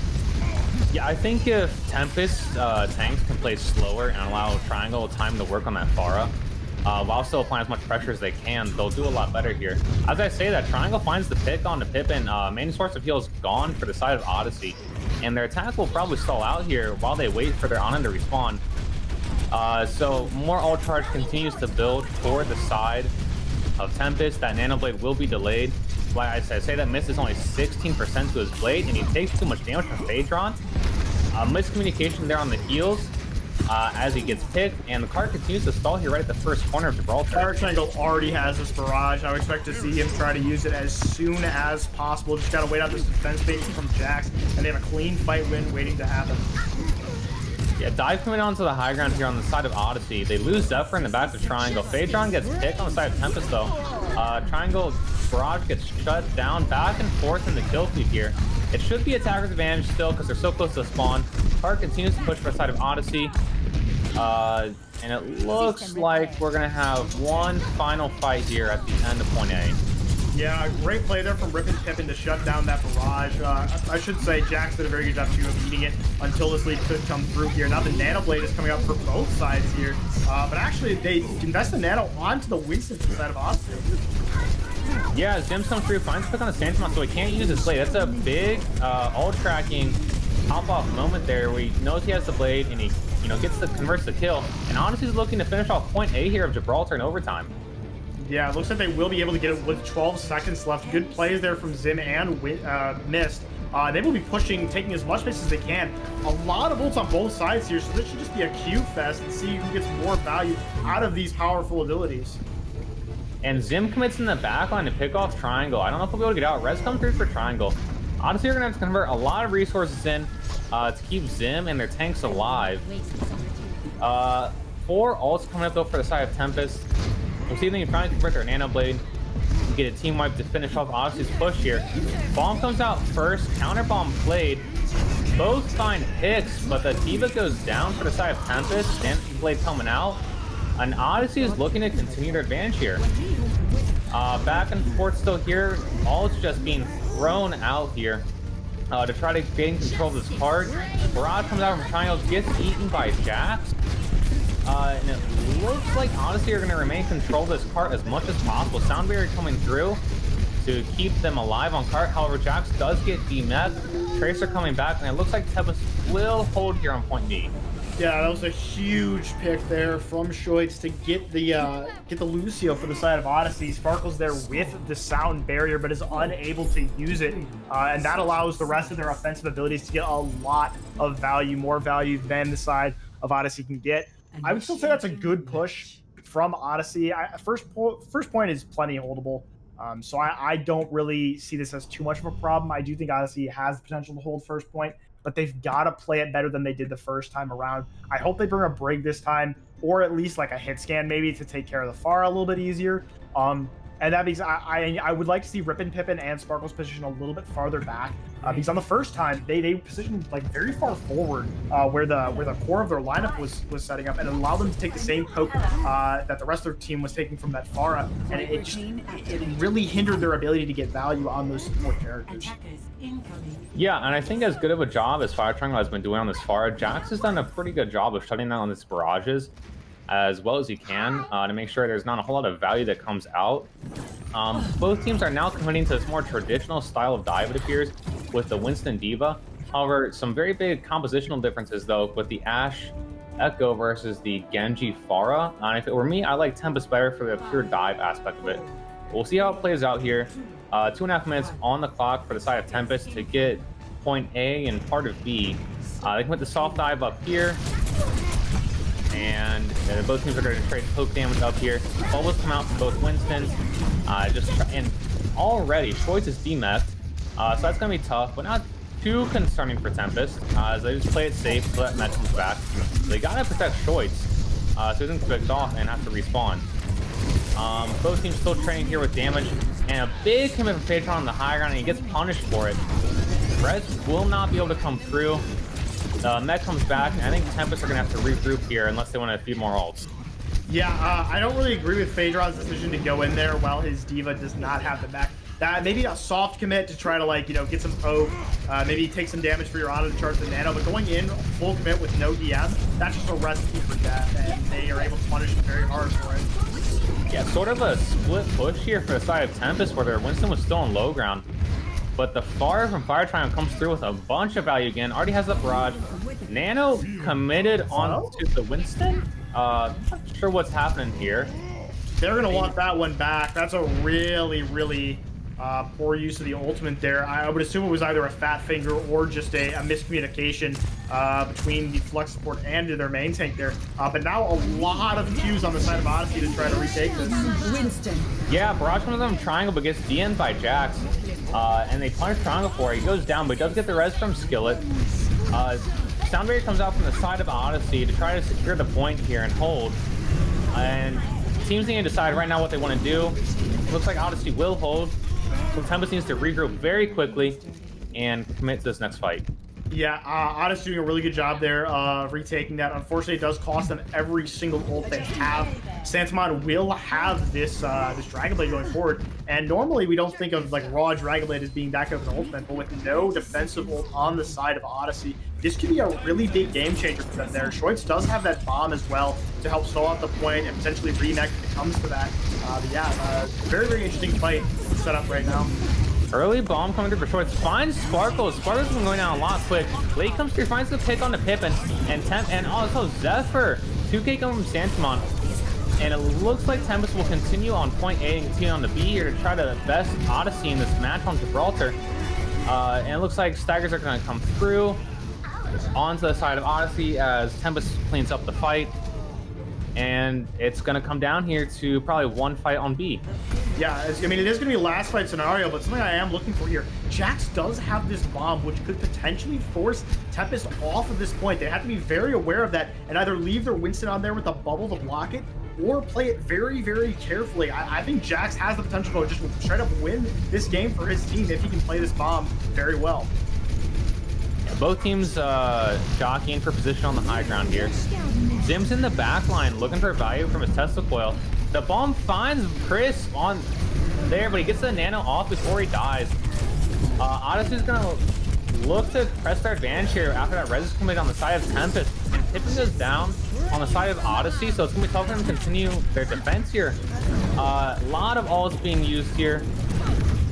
Yeah, I think if Tempest tanks can play slower and allow Triangle time to work on that Pharah, while still applying as much pressure as they can, they'll do a lot better here. As I say that, Triangle finds the pick on the Pippin. Main source of heal is gone for the side of Odyssey, and their attack will probably stall out here while they wait for their Ana to respawn. So more ult charge continues to build toward the side of Tempest. That Nano Blade will be delayed. Like I said, say that Mist is only 16% to his blade, and he takes too much damage from Phaedron. Miscommunication there on the heals as he gets picked, and the card continues to stall here right at the first corner of Gibraltar. Fire Triangle already has this barrage. I would expect to see him try to use it as soon as possible. Just gotta wait out this defense phase from Jax, and they have a clean fight win waiting to happen. Yeah, dive coming onto the high ground here on the side of Odyssey. They lose Zephyr in the back of Triangle. Phaedron gets picked on the side of Tempest though. Triangle barrage gets shut down, back and forth in the kill feed here. It should be attacker's advantage still because they're so close to the spawn. Card continues to push for the side of Odyssey. And it looks like we're gonna have one final fight here at the end of point A. Yeah, great play there from Rip and Pippin to shut down that barrage. I should say Jax did a very good job too of eating it until this lead could come through here. Now the Nano Blade is coming up for both sides here. But actually they invest the Nano onto the Winston side of Odyssey. Yeah, Zim's come through, finds pick on the Santamon, so he can't use his blade. That's a big ult tracking pop-off moment there where he knows he has the blade and he gets the converts the kill. And honestly he's looking to finish off point A here of Gibraltar in overtime. Yeah, it looks like they will be able to get it with 12 seconds left. Good plays there from Zim and Mist. They will be pushing, taking as much space as they can. A lot of ults on both sides here, so this should just be a Q fest and see who gets more value out of these powerful abilities. And Zim commits in the backline to pick off Triangle. I don't know if we'll be able to get out. Res come through for Triangle. Honestly, we're going to have to convert a lot of resources in to keep Zim and their tanks alive. 4 ults coming up though for the side of Tempest. We'll see if they can finally convert their Nano Blade and get a team wipe to finish off Odyssey's push here. Bomb comes out first, counter bomb played. Both find picks, but the Diva goes down for the side of Tempest. And Blade coming out. And Odyssey is looking to continue their advantage here. Back and forth still here. All is just being thrown out here to try to gain control of this card. Barrage comes out from Triangle, gets eaten by Jax. And it looks like Odyssey are going to remain control of this cart as much as possible. Sound barrier coming through to keep them alive on cart. However, Jax does get demet. Tracer coming back, and it looks like Tempest will hold here on point B. Yeah, that was a huge pick there from Shoitz to get the Lucio for the side of Odyssey. Sparkle's there with the sound barrier, but is unable to use it, and that allows the rest of their offensive abilities to get a lot of value, more value than the side of Odyssey can get. I would still say that's a good push from Odyssey. First point is plenty holdable, so I don't really see this as too much of a problem. I do think Odyssey has the potential to hold first point, but they've got to play it better than they did the first time around. I hope they bring a break this time, or at least like a hit scan maybe to take care of the Pharah a little bit easier. And that means I would like to see Rip and Pippin and Sparkle's position a little bit farther back, because on the first time they positioned like very far forward where the core of their lineup was setting up, and it allowed them to take the same poke that the rest of their team was taking from that Pharah, and it really hindered their ability to get value on those support characters. Yeah, and I think as good of a job as Fire Triangle has been doing on this Pharah, Jax has done a pretty good job of shutting down these barrages. as well as he can to make sure there's not a whole lot of value that comes out. Both teams are now committing to this more traditional style of dive, it appears, with the Winston D.Va. However, some very big compositional differences, though, with the Ashe Echo versus the Genji Pharah. And if it were me, I like Tempest better for the pure dive aspect of it. We'll see how it plays out here. 2.5 minutes on the clock for the side of Tempest to get point A and part of B. They can put the soft dive up here. And both teams are going to trade poke damage up here. Bubbles come out from both Winstons. And already, Choice is demethed. So that's going to be tough, but not too concerning for Tempest, as they just play it safe so that Met comes back. They gotta protect Choice, so he doesn't get off and have to respawn. Both teams still training here with damage, and a big commit from Patron on the high ground, and he gets punished for it. Res will not be able to come through. Met comes back, and I think Tempest are gonna have to regroup here unless they want a few more ults. Yeah, I don't really agree with Phaedron's decision to go in there while his D.Va does not have the back. That maybe a soft commit to try to, like, you know, get some poke, maybe take some damage for your auto to charge the nano, but going in full commit with no DS, that's just a recipe for death, and they are able to punish him very hard for it. Yeah, sort of a split push here for the side of Tempest, where their Winston was still on low ground. But the Fire from Fire Triangle comes through with a bunch of value again. Already has the barrage. Nano committed onto the Winston. Not sure what's happening here. They're going to want that one back. That's a really, really poor use of the ultimate there. I would assume it was either a fat finger or just a miscommunication between the Flux support and their main tank there. But now a lot of Qs on the side of Odyssey to try to retake this. Winston. Yeah, Barrage comes on Triangle, but gets DN'd by Jax. And they punish Triangle for it. He goes down, but he does get the res from Skillet. Sound Barrier comes out from the side of Odyssey to try to secure the point here and hold. And teams need to decide right now what they want to do. Looks like Odyssey will hold. So Tempest needs to regroup very quickly and commit to this next fight. Yeah, Odyssey doing a really good job there retaking that. Unfortunately, it does cost them every single ult they have. Santamon will have this Dragon Blade going forward, and normally we don't think of like raw Dragon Blade as being that good of an ultimate, but with no defensive ult on the side of Odyssey, this could be a really big game changer for them there. Schweitz does have that bomb as well to help stall out the point and potentially reconnect if it comes to that. Very, very interesting fight set up right now. Early bomb coming through for Schwartz. Finds Sparkle. Sparkle's been going down a lot quick. Late comes through, finds the pick on the Pippin. And also Zephyr. 2K coming from Santamon. And it looks like Tempest will continue on point A and continue on the B here to try to best Odyssey in this match on Gibraltar. And it looks like Staggers are going to come through onto the side of Odyssey as Tempest cleans up the fight. And it's going to come down here to probably one fight on B. Yeah, I mean, it is going to be a last fight scenario, but something I am looking for here. Jax does have this bomb, which could potentially force Tempest off of this point. They have to be very aware of that and either leave their Winston on there with a bubble to block it or play it very, very carefully. I think Jax has the potential to just straight up win this game for his team if he can play this bomb very well. Both teams jockeying for position on the high ground here. Zim's in the back line looking for value from his Tesla coil. The bomb finds Chris on there, but he gets the nano off before he dies. Odyssey's gonna look to press their advantage here after that res is committed on the side of Tempest. And Pippin goes down on the side of Odyssey, so it's gonna be tough for them to continue their defense here. A lot of ults being used here.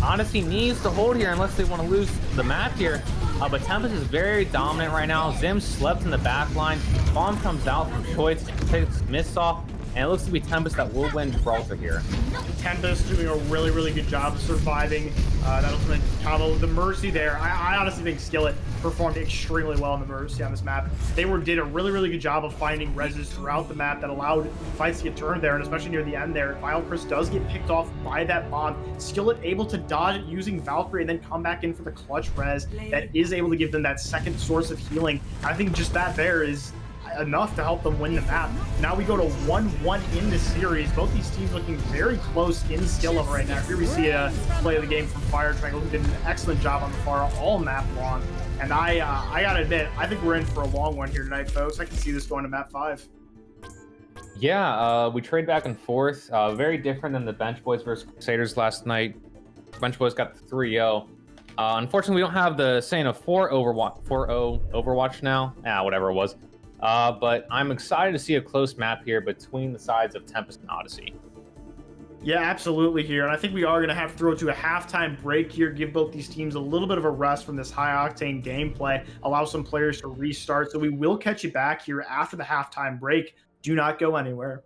Odyssey needs to hold here unless they want to lose the map here. But Tempest is very dominant right now. Zim slept in the back line. Bomb comes out from Choice, takes Mist off, and it looks to be Tempest that will win Gibraltar here. Tempest doing a really, really good job of surviving that ultimate combo. The Mercy there, I honestly think Skillet performed extremely well in the Mercy on this map. They did a really, really good job of finding reses throughout the map that allowed fights to get turned there, and especially near the end there. Vile Chris does get picked off by that bomb. Skillet able to dodge it using Valkyrie and then come back in for the clutch res that is able to give them that second source of healing. I think just that there is enough to help them win the map. Now we go to 1-1 in this series. Both these teams looking very close in skill level right now. Here we see a play of the game from Fire Triangle, who did an excellent job on the far all map long. And I gotta admit, I think we're in for a long one here tonight, folks. I can see this going to map 5. Yeah, we trade back and forth. Very different than the Bench Boys versus Crusaders last night. Bench Boys got the 3-0. Unfortunately, we don't have the saying of 4-0 Overwatch now. Whatever it was. But I'm excited to see a close map here between the sides of Tempest and Odyssey. Yeah, absolutely here. And I think we are going to have to throw to a halftime break here, give both these teams a little bit of a rest from this high octane gameplay, allow some players to restart. So we will catch you back here after the halftime break. Do not go anywhere.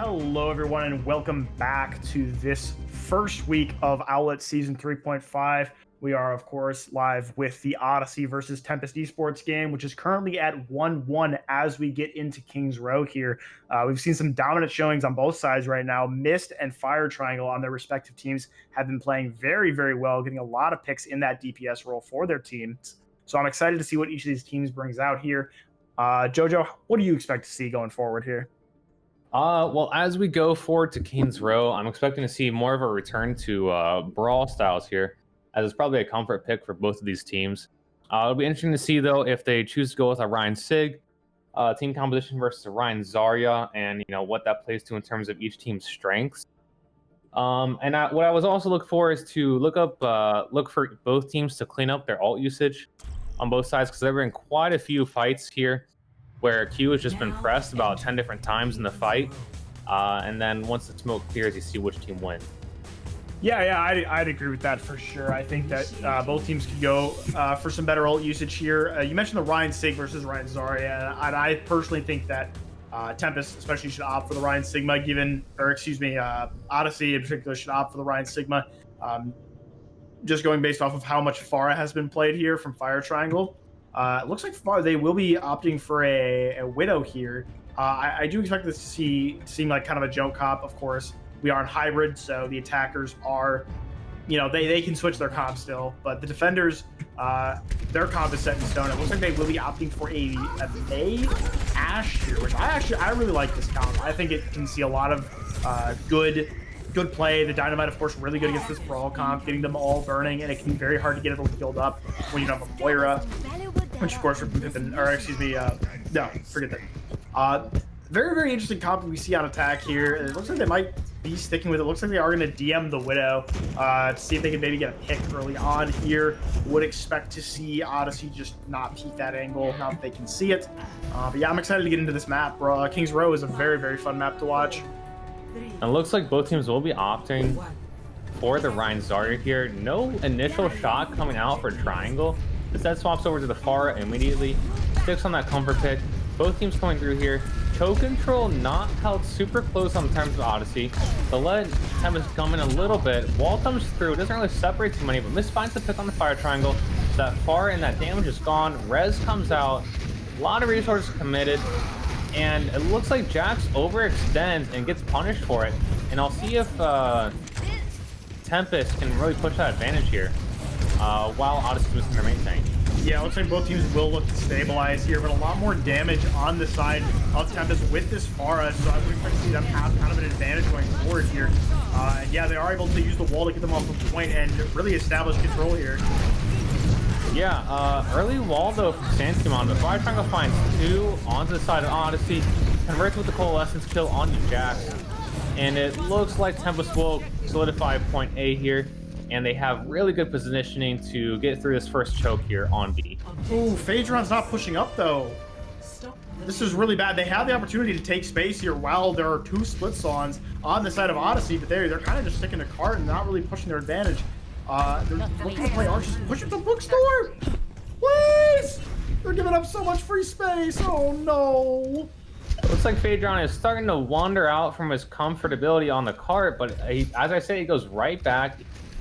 Hello, everyone, and welcome back to this first week of Owlet Season 3.5. We are, of course, live with the Odyssey versus Tempest Esports game, which is currently at 1-1 as we get into King's Row here. We've seen some dominant showings on both sides right now. Mist and Fire Triangle on their respective teams have been playing very, very well, getting a lot of picks in that DPS role for their teams. So I'm excited to see what each of these teams brings out here. Jojo, what do you expect to see going forward here? Well, as we go forward to King's Row, I'm expecting to see more of a return to brawl styles here, as it's probably a comfort pick for both of these teams. It'll be interesting to see, though, if they choose to go with a Ryan Sig team composition versus a Ryan Zarya, and what that plays to in terms of each team's strengths. What I was also looking for is to look for both teams to clean up their ult usage on both sides, because there have been quite a few fights here where Q has just been pressed about 10 different times in the fight, and then once the smoke clears, you see which team wins. Yeah, I'd agree with that for sure. I think that both teams could go for some better ult usage here. You mentioned the Ryan Sig versus Ryan Zarya, and I personally think that Tempest especially should opt for the Ryan Sigma, Odyssey in particular should opt for the Ryan Sigma. Just going based off of how much Pharah has been played here from Fire Triangle. It looks like they will be opting for a Widow here. I do expect this to seem like kind of a joke comp, of course. We are in hybrid, so the attackers are, they can switch their comp still, but the defenders, their comp is set in stone. It looks like they will be opting for a Mei Ashe here, which I really like this comp. I think it can see a lot of good play. The Dynamite, of course, really good against this brawl comp, getting them all burning, and it can be very hard to get it all filled up when you don't have a Moira, which of course, forget that. Very, very interesting comp we see on attack here. It looks like they might be sticking with it. Looks like they are going to DM the Widow to see if they can maybe get a pick early on here. Would expect to see Odyssey just not peek that angle, now that they can see it. But yeah, I'm excited to get into this map, bro. King's Row is a very, very fun map to watch. It looks like both teams will be opting for the Ryan Zarya here. No initial shot coming out for Triangle. Instead swaps over to the Pharah immediately. Sticks on that comfort pick. Both teams coming through here. Choke control not held super close on the terms of Odyssey. The lead Tempest come in a little bit. Wall comes through. Doesn't really separate too many, but Mysfyt the pick on the Fire Triangle. That Pharah and that damage is gone. Res comes out. A lot of resources committed. And it looks like Jax overextends and gets punished for it. And I'll see if Tempest can really push that advantage here while Odyssey's missing their main tank. Yeah, it looks like both teams will look to stabilize here, but a lot more damage on the side of Tempest with this Pharah, so I would expect to see them have kind of an advantage going forward here. And yeah, they are able to use the wall to get them off the point and really establish control here. Yeah, early wall though from Santimon, but Fire Triangle finds two onto the side of Odyssey, converts with the Coalescence kill onto Jax, and it looks like Tempest will solidify point A here, and they have really good positioning to get through this first choke here on B. Ooh, Phaedron's not pushing up though. This is really bad. They have the opportunity to take space here while there are two split songs on the side of Odyssey, but they're kind of just sticking to cart and not really pushing their advantage. They're looking to play Archers. Push it to Bookstore! Please! They're giving up so much free space. Oh no! Looks like Phaedron is starting to wander out from his comfortability on the cart, but as I say, he goes right back.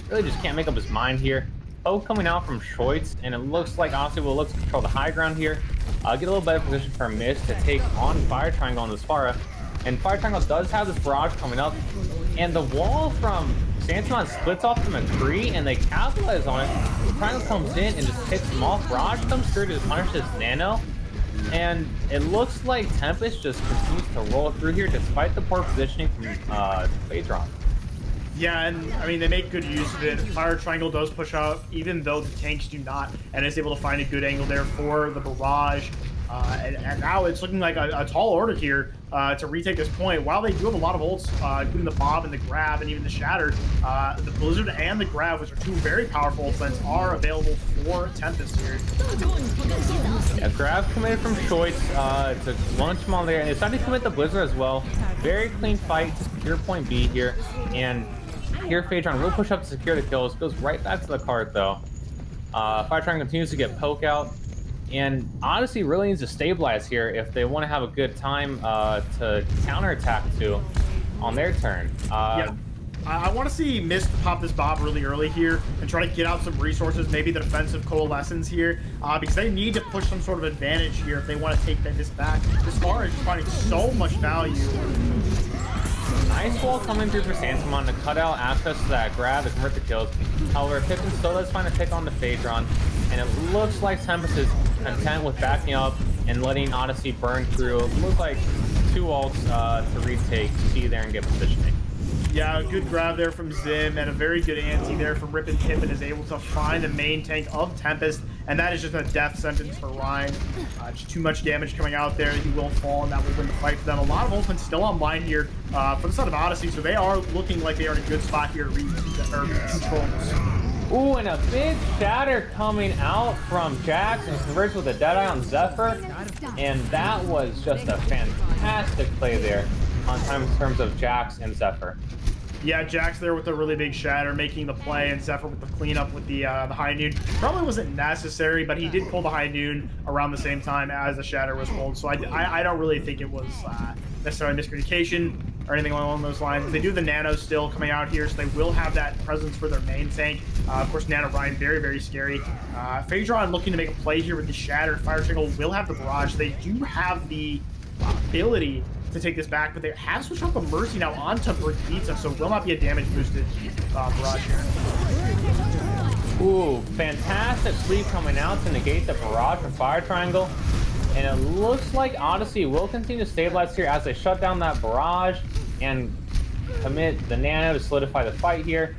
Really just can't make up his mind here. Poke coming out from Shoitz, and it looks like Odyssey will look to control the high ground here. Get a little better position for Mist to take on Fire Triangle on this Pharah. And Fire Triangle does have this barrage coming up, and the wall from Santimon splits off the McCree, and they capitalize on it. Triangle comes in and just picks him off. Barrage comes through to punish this Nano, and it looks like Tempest just continues to roll through here despite the poor positioning from Phaedron. Yeah, and I mean, they make good use of it. Fire Triangle does push out, even though the tanks do not, and is able to find a good angle there for the barrage. And now it's looking like a tall order here to retake this point. While they do have a lot of ults, including the Bob and the Grab and even the Shatter, the Blizzard and the Grab, which are two very powerful ultimates, are available for Tempest here. Yeah, Grab committed from Shoitz to launch him on there, and it's starting to commit the Blizzard as well. Very clean fight to secure point B here, and here Phaedron will push up to secure the kills. Goes right back to the cart though. Fire Triangle continues to get poke out. And Odyssey really needs to stabilize here if they want to have a good time to counterattack to. on their turn. Yeah. I want to see Mist pop this Bob really early here and try to get out some resources, maybe the defensive coalescence here, because they need to push some sort of advantage here if they want to take this back. This far is just finding so much value. Nice wall coming through for Sansamon to cut out access to that grab to convert the kills. However, Pippin still does find a pick on the Phaedron, and it looks like Tempest is content with backing up and letting Odyssey burn through. It looks like 2 ults to retake C there and get positioning. Yeah, a good grab there from Zim and a very good ante there from Rip and Pippin is able to find the main tank of Tempest, and that is just a death sentence for Ryan. Just too much damage coming out there. He will fall, and that will win the fight for them. A lot of ultimates still online here for the side of Odyssey, so they are looking like they are in a good spot here to control this. Ooh, and a big shatter coming out from Jax and converts with a Deadeye on Zephyr, and that was just a fantastic play there on time in terms of Jax and Zephyr. Yeah, Jax there with a really big shatter, making the play, and Zephyr with the cleanup with the high noon. Probably wasn't necessary, but he did pull the high noon around the same time as the shatter was pulled, so I don't really think it was necessarily miscommunication or anything along those lines. They do the nano still coming out here, so they will have that presence for their main tank. Of course, Nano Ryan, very, very scary. Phaedron looking to make a play here with the shatter. Fire Triangle will have the barrage. They do have the ability to take this back, but they have switched out the Mercy now onto Brick Pizza, so it will not be a damage boosted barrage here. Ooh, fantastic sweep coming out to negate the barrage from Fire Triangle. And it looks like Odyssey will continue to stabilize here as they shut down that barrage and commit the nano to solidify the fight here.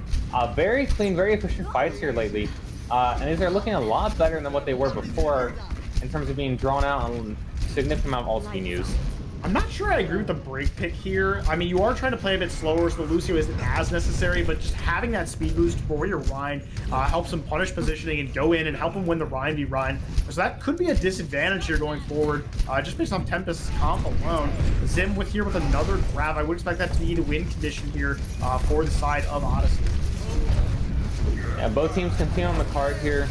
Very clean, very efficient fights here lately. And these are looking a lot better than what they were before in terms of being drawn out on a significant amount of ults being used. I'm not sure I agree with the break pick here. I mean, you are trying to play a bit slower, so the Lucio isn't as necessary, but just having that speed boost for your Rhine helps him punish positioning and go in and help him win the Rhine v Rhine. So that could be a disadvantage here going forward, just based on Tempest's comp alone. Zim with another grab. I would expect that to be the win condition here for the side of Odyssey. Yeah, both teams continue on the card here.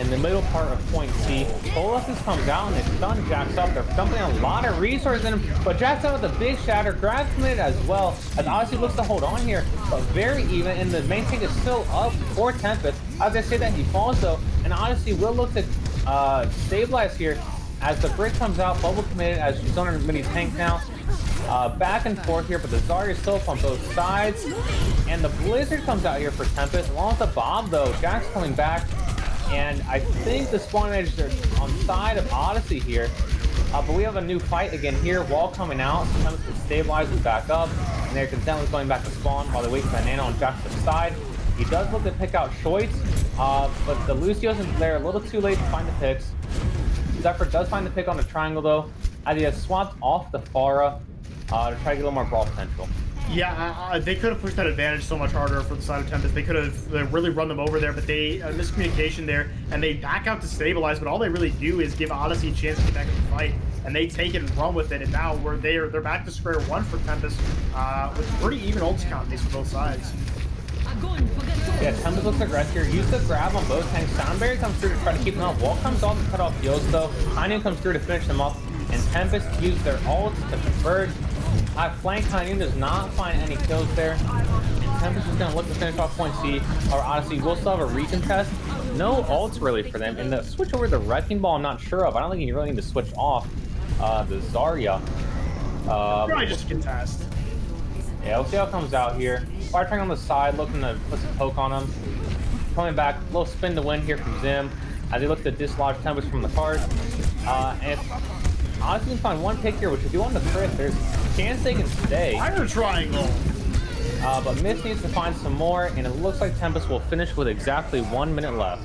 In the middle part of point C, Coalescence comes out and they stun Jax up. They're dumping a lot of resources in him, but Jax out with a big shatter, grabs committed as well, as Odyssey looks to hold on here, but very even, and the main tank is still up for Tempest. As I say that, he falls though, and Odyssey will look to stabilize here as the brick comes out, bubble committed as she's on her mini tank now. Back and forth here, but the Zarya is still up on both sides, and the Blizzard comes out here for Tempest, along with the Bob though. Jax coming back, and I think the spawn edge are on side of Odyssey here, but we have a new fight again here. Wall coming out, so Tempest stabilizes back up, and they're contently going back to spawn while they wait for the nano on Jax's side. He does look to pick out Shoitz, but the Lucio's in there a little too late to find the picks. Zephyr does find the pick on the triangle though, as he has swapped off the Pharah to try to get a little more brawl potential. Yeah, they could have pushed that advantage so much harder for the side of Tempest. They could have really run them over there, but they miscommunication there, and they back out to stabilize, but all they really do is give Odyssey a chance to get back in the fight, and they take it and run with it, and now they're back to square one for Tempest with pretty even ults count for both sides. Yeah, Tempest looks aggressive here. Use the grab on both tanks. Soundberry comes through to try to keep them up. Wall comes off to cut off heals though. Hynun comes through to finish them up, and Tempest used their ults to converge. Flank Hynun does not find any kills there, and Tempest is going to look to finish off point C. Our Odyssey will still have a recontest. No ults really for them, and the switch over the Wrecking Ball I'm not sure of. I don't think you really need to switch off the Zarya. Probably just a contest. Yeah, we'll see how it comes out here. Fire Triangle on the side, looking to put some poke on him. Coming back, a little spin to win here from Zim, as he looks to dislodge Tempest from the card. And Odyssey can find one pick here, which if you want the crit, there's a chance they can stay. Fire Triangle! But Mist needs to find some more, and it looks like Tempest will finish with exactly 1 minute left.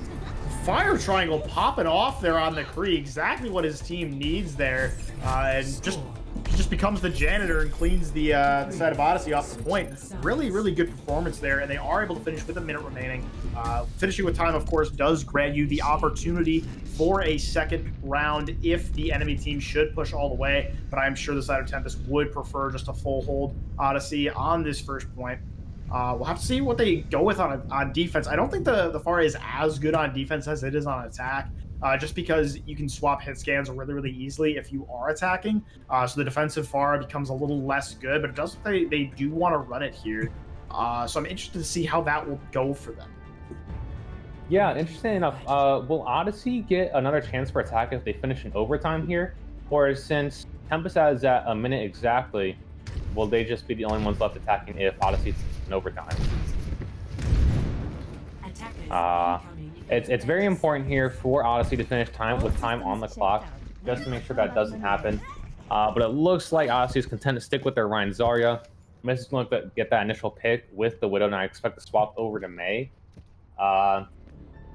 Fire Triangle popping off there on the Kree, exactly what his team needs there, and just becomes the janitor and cleans the side of Odyssey off the point. Really, really good performance there, and they are able to finish with a minute remaining. Finishing with time, of course, does grant you the opportunity for a second round if the enemy team should push all the way, but I'm sure the side of Tempest would prefer just a full hold Odyssey on this first point. We'll have to see what they go with on defense. I don't think the Pharah is as good on defense as it is on attack. just because you can swap hit scans really, really easily if you are attacking. So the defensive Pharah becomes a little less good, but it does look like they do want to run it here. So I'm interested to see how that will go for them. Yeah, interesting enough. Will Odyssey get another chance for attack if they finish in overtime here? Or since Tempest has at a minute exactly, will they just be the only ones left attacking if Odyssey's in overtime? It's very important here for Odyssey to finish with time on the clock, just to make sure that doesn't happen. But it looks like Odyssey is content to stick with their Ryan Zarya. Miss is going to get that initial pick with the Widow, and I expect to swap over to Mei.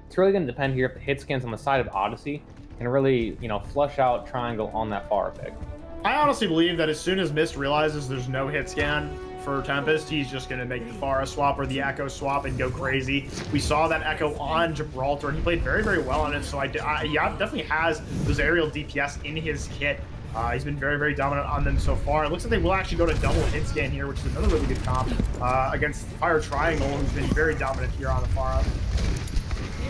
It's really going to depend here if the hit scans on the side of Odyssey can really, flush out Triangle on that far pick. I honestly believe that as soon as Mist realizes there's no hit scan for Tempest, he's just going to make the Pharah swap or the Echo swap and go crazy. We saw that Echo on Gibraltar, and he played very, very well on it. So yeah, definitely has those aerial DPS in his kit. He's been very, very dominant on them so far. It looks like they will actually go to double hit scan here, which is another really good comp against Fire Triangle, who's been very dominant here on the Pharah.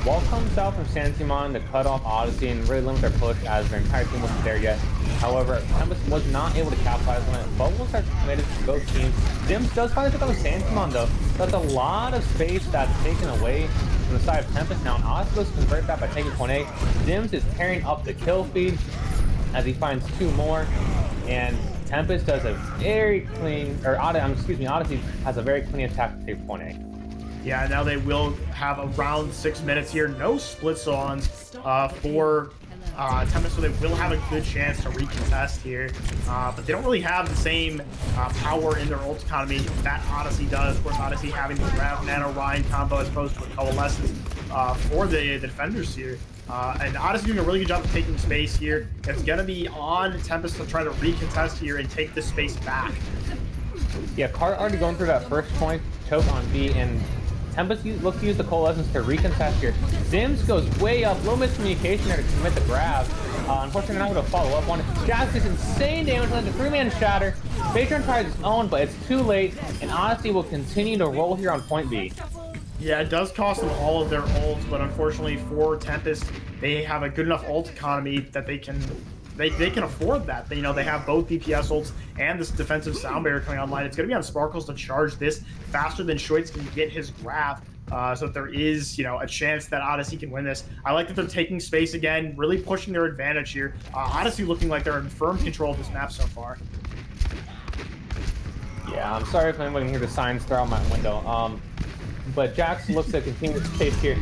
Wall comes out from Santimon to cut off Odyssey and really limit their push as their entire team wasn't there yet. However, Tempest was not able to capitalize on it. Bubbles are committed to both teams. Dims does finally pick up Santimon though. That's a lot of space that's taken away from the side of Tempest now. And Odyssey goes to convert that by taking point A. Dims is tearing up the kill feed as he finds 2 more. And Tempest does a very clean, Odyssey has a very clean attack to take point A. Yeah, now they will have around 6 minutes here. No splits on for Tempest, so they will have a good chance to recontest here. But they don't really have the same power in their ult economy that Odyssey does. Of course, Odyssey having the Grav Nano Ryan combo as opposed to a Coalescence for the defenders here. And Odyssey doing a really good job of taking space here. It's going to be on Tempest to try to recontest here and take this space back. Yeah, Cart already going through that first point, choke on B, and Tempest looks to use the Coalescence to recontest here. Dims goes way up, low miscommunication there to commit the grab. Unfortunately, not going to follow up on it. Jax is insane damage, lands a 3-man shatter. Patron tries his own, but it's too late, and Odyssey will continue to roll here on point B. Yeah, it does cost them all of their ults, but unfortunately for Tempest, they have a good enough ult economy that they can afford that. They have both DPS ults and this defensive sound barrier coming online. It's going to be on Sparkles to charge this faster than Shoitz can get his grab, so that there is a chance that Odyssey can win this. I like that they're taking space again, really pushing their advantage here. Odyssey looking like they're in firm control of this map so far. Yeah, I'm sorry if anyone can hear the signs throughout my window. But Jax looks to continue the space here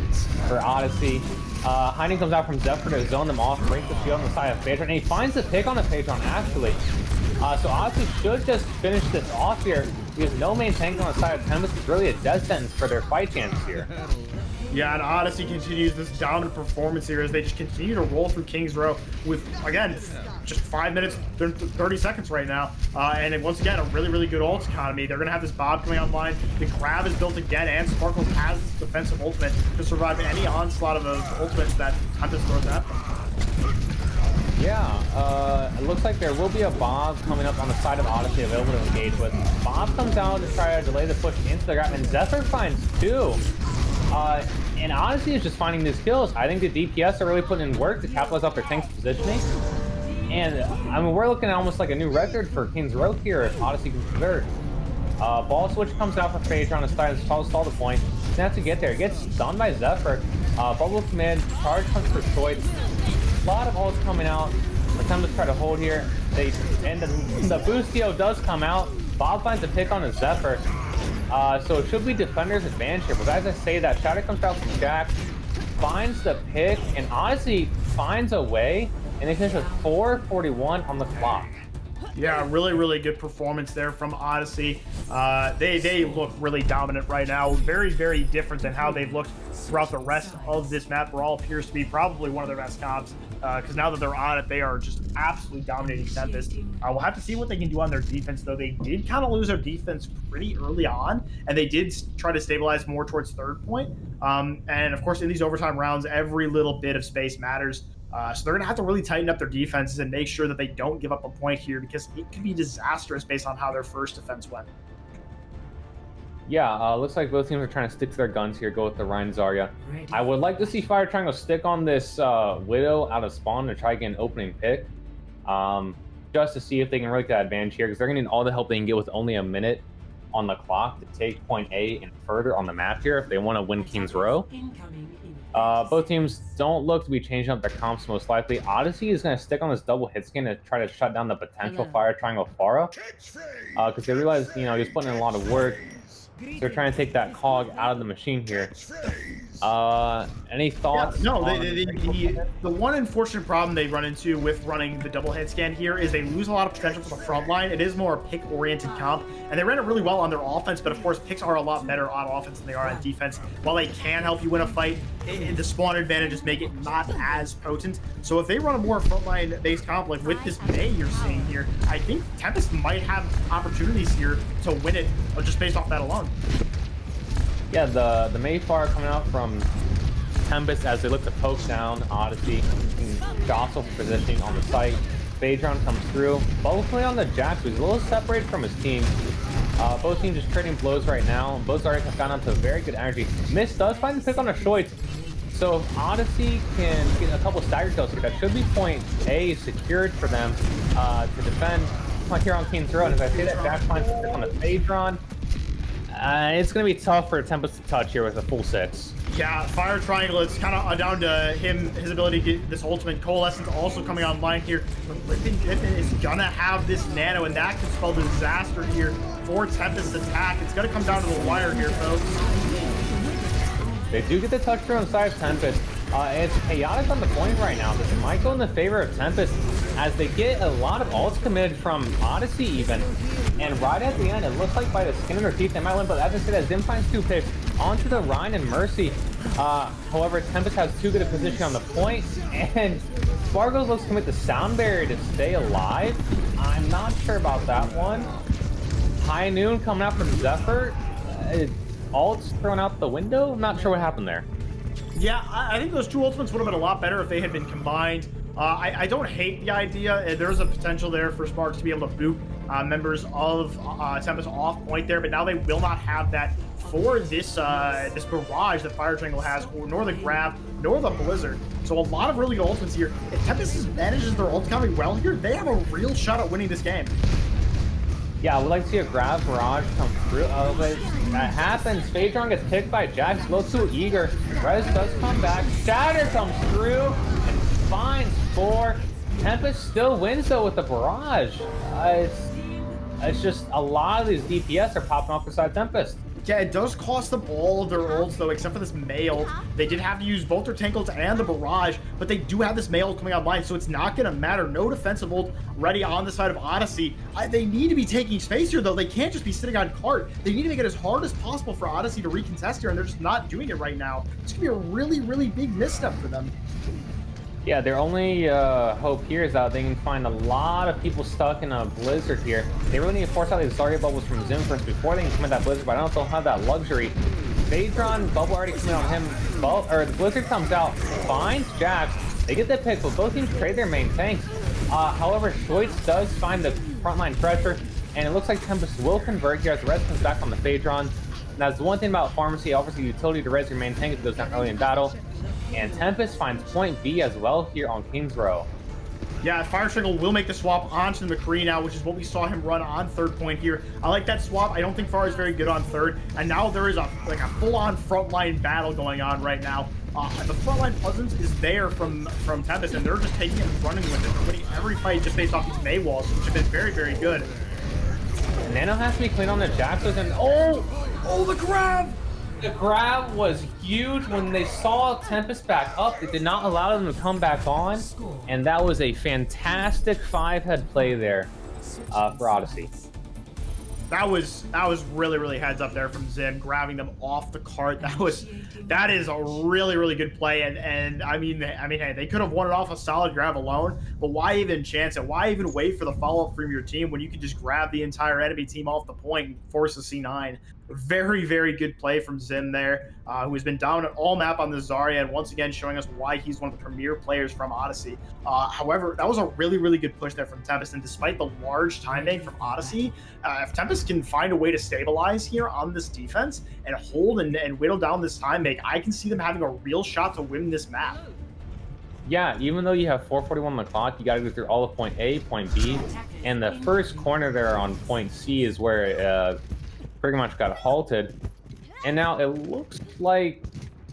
for Odyssey. Hiding comes out from Zephyr to zone them off, break the shield on the side of Patron, and he finds the pick on the Patron actually. So Odyssey should just finish this off here because no main tank on the side of Tempest is really a death sentence for their fight chances here. Yeah, and Odyssey continues this dominant performance here as they just continue to roll through King's Row with, again, just 5 minutes, 30 seconds right now. And once again, a really, really good ult economy. They're going to have this Bob coming online. The grab is built again, and Sparkles has this defensive ultimate to survive any onslaught of ultimates that Tempest throws at them. Yeah, it looks like there will be a Bob coming up on the side of Odyssey available to engage with. Bob comes out to try to delay the push into the grab, and Zephyr finds 2. And Odyssey is just finding these kills. I think the DPS are really putting in work to capitalize off their tank's positioning. And, I mean, we're looking at almost like a new record for King's Row here if Odyssey can convert. Ball switch comes out for Phaedra on his side and stall the point. Doesn't have to get there. Gets stunned by Zephyr. Bubble command, charge comes for Shoitz. A lot of ults coming out. Attempt to try to hold here. And the Boostio does come out. Bob finds a pick on a Zephyr. So it should be defender's advantage here. But as I say that, Shadow comes out from Jax, finds the pick, and Odyssey finds a way, and they finish with 4:41 on the clock. Yeah, really, really good performance there from Odyssey. They look really dominant right now. Very, very different than how they've looked throughout the rest of this map. Brawl appears to be probably one of their best comps because now that they're on it, they are just absolutely dominating Tempest. We'll have to see what they can do on their defense, though. They did kind of lose their defense pretty early on, and they did try to stabilize more towards third point. And, of course, in these overtime rounds, every little bit of space matters. So they're going to have to really tighten up their defenses and make sure that they don't give up a point here because it could be disastrous based on how their first defense went. Yeah, looks like both teams are trying to stick to their guns here, go with the Ryan Zarya. I would like to see Fire Triangle stick on this Widow out of spawn to try to get an opening pick. Just to see if they can really get that advantage here, because they're going to need all the help they can get with only a minute on the clock to take point A and further on the map here if they want to win King's Row. Both teams don't look to be changing up their comps most likely. Odyssey is going to stick on this double hit skin to try to shut down the potential Fire Triangle Pharah, because they realize, you know, he's putting in a lot of work. So they're trying to take that cog out of the machine here. Any thoughts? Yeah, no, the one unfortunate problem they run into with running the double head scan here is they lose a lot of potential for the front line. It is more a pick-oriented comp, and they ran it really well on their offense, but of course, picks are a lot better on offense than they are on defense. While they can help you win a fight, the spawn advantages make it not as potent. So if they run a more frontline-based comp, like with this May you're seeing here, I think Tempest might have opportunities here to win it just based off that alone. Yeah, the Mayfire coming out from Tempest as they look to poke down Odyssey and jostle for positioning on the site. Phaedron comes through, both on the Jax, who's a little separated from his team. Both teams just trading blows right now. Both already have gotten onto very good energy. Mist does find the pick on a Shoit. So if Odyssey can get a couple stagger kills here, that should be point A secured for them to defend here on King's Row. And as I say that, Jax finds the pick on the Phaedron. It's going to be tough for Tempest to touch here with a full 6. Yeah, Fire Triangle, it's kind of down to him, his ability to get this ultimate. Coalescence also coming online here. But Griffin is going to have this nano, and that could spell disaster here for Tempest's attack. It's going to come down to the wire here, folks. They do get the touchdown on the side of Tempest. It's chaotic on the point right now. This might go in the favor of Tempest as they get a lot of ults committed from Odyssey even. And right at the end, it looks like by the skin of their teeth, they might win. But as I said, Zim finds 2 picks onto the Rhine and Mercy. However, Tempest has too good a position on the point. And Spargos looks to commit the sound barrier to stay alive. I'm not sure about that one. High Noon coming out from Zephyr. Ults thrown out the window. I'm not sure what happened there. Yeah, I think those 2 ultimates would have been a lot better if they had been combined. I don't hate the idea. There's a potential there for Sparks to be able to boot members of Tempest off point there, but now they will not have that for this this barrage that Fire Triangle has, nor the Grav, nor the Blizzard. So a lot of really good ultimates here. If Tempest manages their ult coming well here, they have a real shot at winning this game. Yeah, I would like to see a Grav Barrage come through. But that happens. Phaedron gets picked by Jax. A little too eager. Rez does come back. Shatter comes through and finds 4. Tempest still wins though with the Barrage. It's just a lot of these DPS are popping off beside Tempest. Yeah, it does cost them all of their ults, though, except for this May ult. They did have to use both their tank ults and the Barrage, but they do have this May ult coming online, so it's not going to matter. No defensive ult ready on the side of Odyssey. They need to be taking space here, though. They can't just be sitting on cart. They need to make it as hard as possible for Odyssey to recontest here, and they're just not doing it right now. It's going to be a really, really big misstep for them. Yeah, their only hope here is that they can find a lot of people stuck in a Blizzard here. They really need to force out these Zarya bubbles from Zim first before they can commit that Blizzard, but I don't know if they'll have that luxury. Phaedron bubble already coming on him. The Blizzard comes out, finds Jax. They get the pick, but both teams trade their main tanks. However, Shoitz does find the frontline pressure, and it looks like Tempest will convert here as the Res comes back on the Phaedron. And that's the one thing about Pharmacy. It offers the utility to res your main tank if it goes down early in battle. And Tempest finds point B as well here on King's Row. Yeah, Fire Triangle will make the swap onto the McCree now, which is what we saw him run on third point here. I like that swap. I don't think Far is very good on third. And now there is a full-on frontline battle going on right now. The frontline presence is there from Tempest, and they're just taking it and running with it. They're winning every fight just based off these May walls, which have been very, very good. Nano has to be clean on the Jaxos, and oh, the grab! The grab was huge when they saw Tempest back up. They did not allow them to come back on, and that was a fantastic 5-head play there for Odyssey. That was really, really heads up there from Zim, grabbing them off the cart. That is a really, really good play. And I mean, hey, they could have won it off a solid grab alone, but why even chance it? Why even wait for the follow-up from your team when you can just grab the entire enemy team off the point and force a C9? Very, very good play from Zim there, who has been down at all map on the Zarya, and once again showing us why he's one of the premier players from Odyssey. However, that was a really, really good push there from Tempest, and despite the large time bank from Odyssey, if Tempest can find a way to stabilize here on this defense and hold and whittle down this time bank, I can see them having a real shot to win this map. Yeah, even though you have 4:41 on the clock, you got to go through all of point A, point B, and the first corner there on point C is where it pretty much got halted. And now it looks like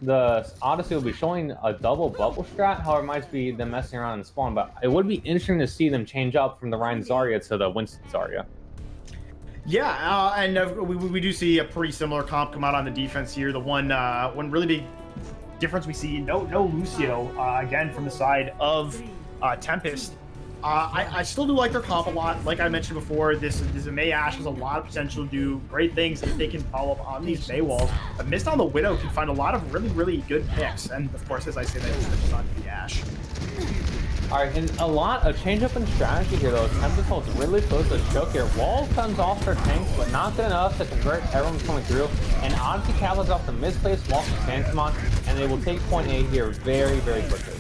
the Odyssey will be showing a double bubble strat. However, it might be them messing around in spawn, but it would be interesting to see them change up from the Ryan Zarya to the Winston Zarya. Yeah, and we do see a pretty similar comp come out on the defense here. The one really big difference we see, no Lucio again from the side of Tempest. I still do like their comp a lot. Like I mentioned before, this May Ashe has a lot of potential to do great things if they can follow up on these May walls. But Mist on the Widow can find a lot of really, really good picks. And of course, as I say, that switches on to the Ashe. All right, and a change up in strategy here though. Tempest holds really close to the choke here. Wall comes off their tanks, but not good enough to convert everyone coming through. And Odyssey capitalizes off the misplaced wall from Santamon, and they will take point A here very, very quickly.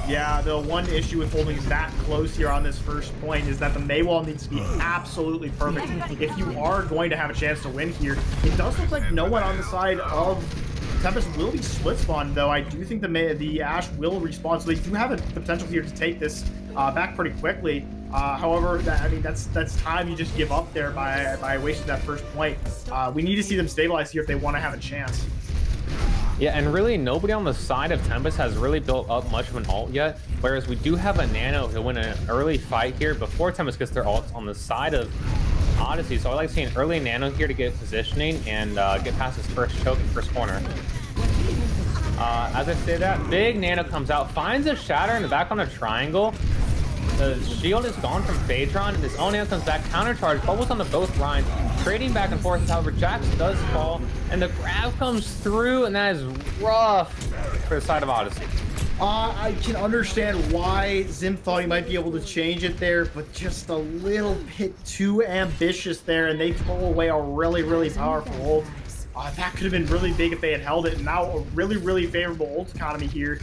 Yeah, the one issue with holding that close here on this first point is that the May wall needs to be absolutely perfect if you are going to have a chance to win here. It does look like no one on the side of Tempest will be split spawn, though. I do think the Ashe will respawn, so they do have the potential here to take this back pretty quickly. However, that's time you just give up there by wasting that first point. We need to see them stabilize here if they want to have a chance. Yeah, and really nobody on the side of Tempest has really built up much of an ult yet, whereas we do have a Nano who win an early fight here before Tempest gets their ults on the side of Odyssey. So I like seeing early Nano here to get positioning and get past his first choke and first corner. As I say that, big Nano comes out, finds a Shatter in the back on a triangle. The shield is gone from Phaedron, and his own Nano comes back, countercharge, bubbles onto both Rhines, trading back and forth. However, Jax does fall, and the grab comes through, and that is rough for the side of Odyssey. I can understand why Zim thought he might be able to change it there, but just a little bit too ambitious there, and they throw away a really, really powerful ult. That could have been really big if they had held it, and now a really, really favorable ult economy here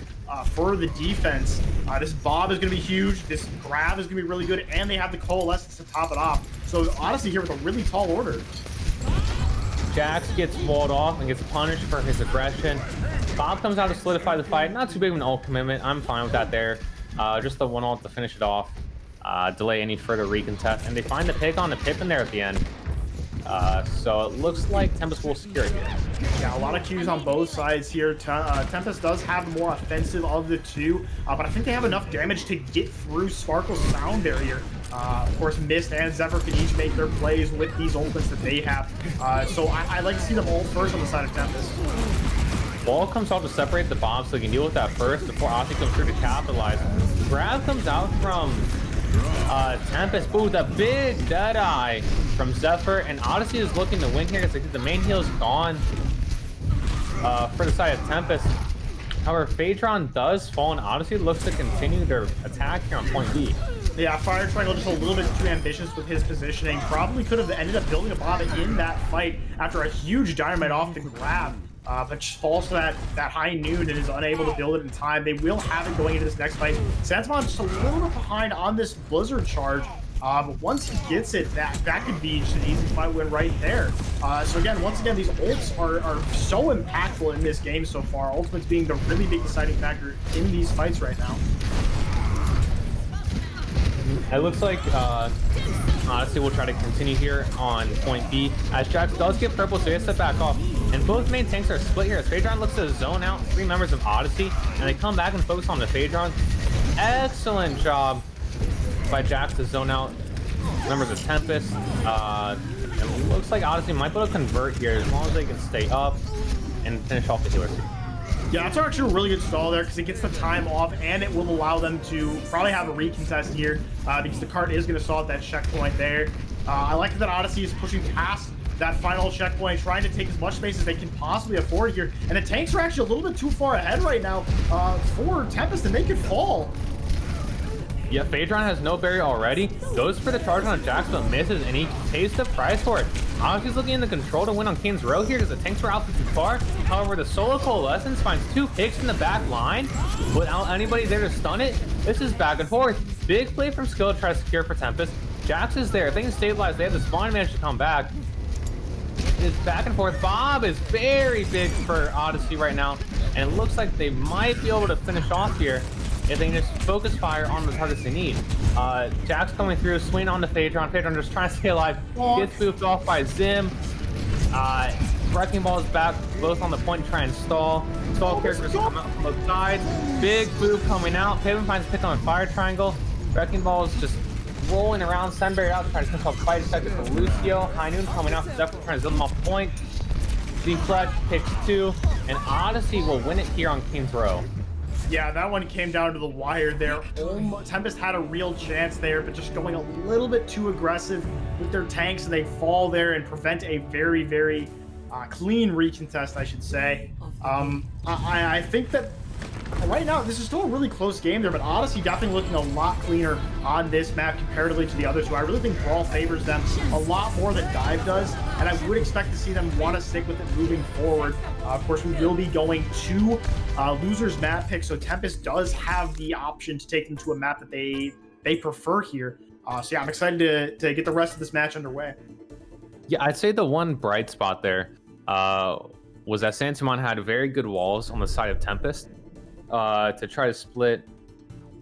for the defense. This Bob is going to be huge, this grab is going to be really good, and they have the Coalescence to top it off. So Odyssey here with a really tall order. Jax gets walled off and gets punished for his aggression. Bob comes out to solidify the fight. Not too big of an ult commitment. I'm fine with that there. Just the one ult to finish it off. Delay any further recontest. And they find the pick on the Pippin there at the end. So it looks like Tempest will secure it here. Yeah, a lot of Qs on both sides here. Tempest does have the more offensive of the two, but I think they have enough damage to get through Sparkle's sound barrier. Of course, Mist and Zephyr can each make their plays with these ultimates that they have. So I like to see them ult first on the side of Tempest. Ball comes out to separate the bomb so they can deal with that first before Odyssey comes through to capitalize. Grab comes out from Tempest, but with a big Deadeye from Zephyr, and Odyssey is looking to win here because the main heal is gone for the side of Tempest. However, Phaedron does fall, and Odyssey looks to continue their attack here on point B. Yeah, Fire Triangle just a little bit too ambitious with his positioning. Probably could have ended up building a bomb in that fight after a huge dynamite off the grab. But just falls to that high noon and is unable to build it in time. They will have it going into this next fight. Santamon just a little bit behind on this Blizzard charge. But once he gets it, that could be just an easy fight win right there. So again, once again, these ults are so impactful in this game so far. Ultimates being the really big deciding factor in these fights right now. It looks like Odyssey will try to continue here on point B, as Jax does get purple, so he has to back off. And both main tanks are split here as Phaedron looks to zone out 3 members of Odyssey, and they come back and focus on the Phaedron. Excellent job by Jax to zone out members of Tempest. It looks like Odyssey might be able to convert here as long as they can stay up and finish off the healers. Yeah, that's actually a really good stall there because it gets the time off and it will allow them to probably have a recontest here because the cart is going to stall at that checkpoint there. I like that Odyssey is pushing past that final checkpoint, trying to take as much space as they can possibly afford here. And the tanks are actually a little bit too far ahead right now for Tempest, and they could fall. Yeah, Phaedron has no barrier already. Goes for the charge on Jax, but misses, and he pays the price for it. Odyssey's looking in the control to win on Kane's Row here because the tanks were out too far. However, the solo coalescence finds 2 picks in the back line without anybody there to stun it. This is back and forth. Big play from Skill to try to secure for Tempest. Jax is there. Things stabilized. They have the spawn managed to come back. It's back and forth. Bob is very big for Odyssey right now, and it looks like they might be able to finish off here if they can just focus fire on the targets they need. Jax coming through, swing on to Phaedron. Phaedron just trying to stay alive. Gets boofed off by Zim. Wrecking Ball is back, both on the point to try and stall. Stall characters come out from both sides. Big boof coming out. Paven finds a pick on a fire triangle. Wrecking Ball is just rolling around. Sunberry out to try to finish off fight second for Lucio. High Noon coming out, definitely trying to zip them off the point. Deflect picks 2, and Odyssey will win it here on King's Row. Yeah, that one came down to the wire there. Tempest had a real chance there, but just going a little bit too aggressive with their tanks, and they fall there and prevent a very, very clean recontest, I should say. I think that right now, this is still a really close game there, but Odyssey definitely looking a lot cleaner on this map comparatively to the others, who I really think Brawl favors them a lot more than Dive does, and I would expect to see them want to stick with it moving forward. Of course, we will be going to losers map pick, so Tempest does have the option to take them to a map that they prefer here. So yeah, I'm excited to get the rest of this match underway. Yeah, I'd say the one bright spot there was that Santamon had very good walls on the side of Tempest to try to split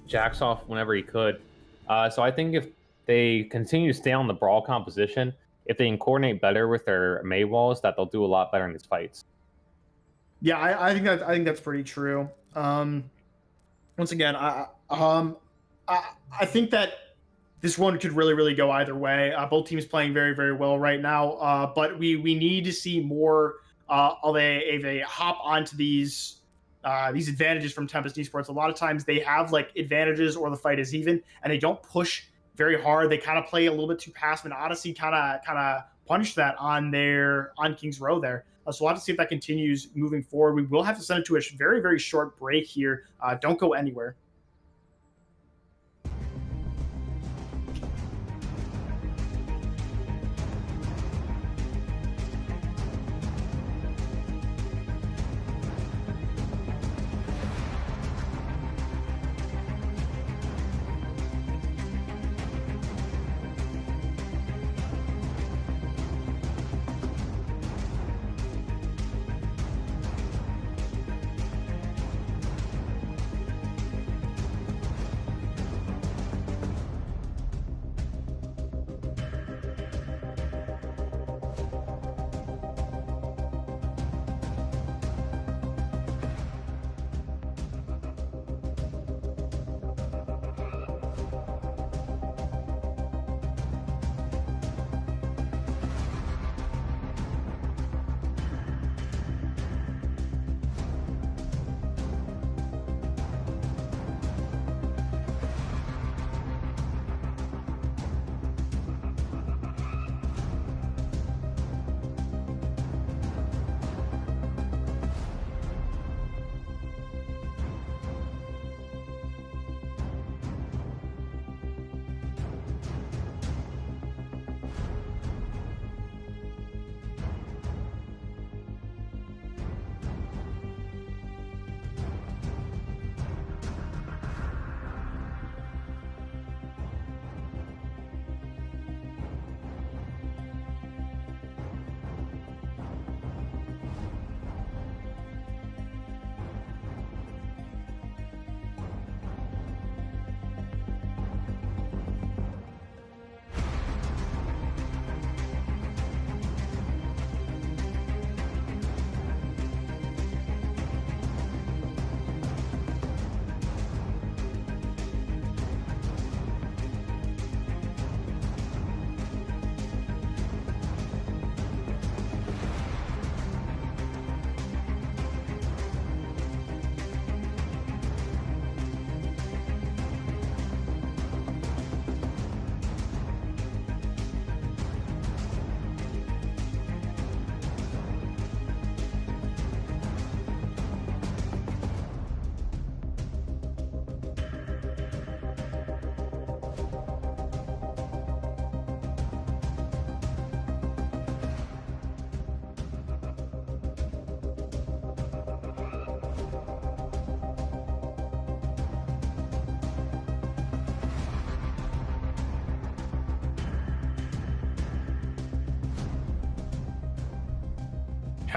Jax off whenever he could. So I think if they continue to stay on the Brawl composition, if they can coordinate better with their Mei walls, that they'll do a lot better in these fights. Yeah, I think that's pretty true. Once again, I think that this one could really go either way. Both teams playing very well right now, but we need to see more of a hop onto these advantages from Tempest Esports. A lot of times they have like advantages or the fight is even, and they don't push very hard. They kind of play a little bit too passive, and Odyssey kind of punished that on King's Row there. So we'll have to see if that continues moving forward. We will have to send it to a very short break here. Don't go anywhere.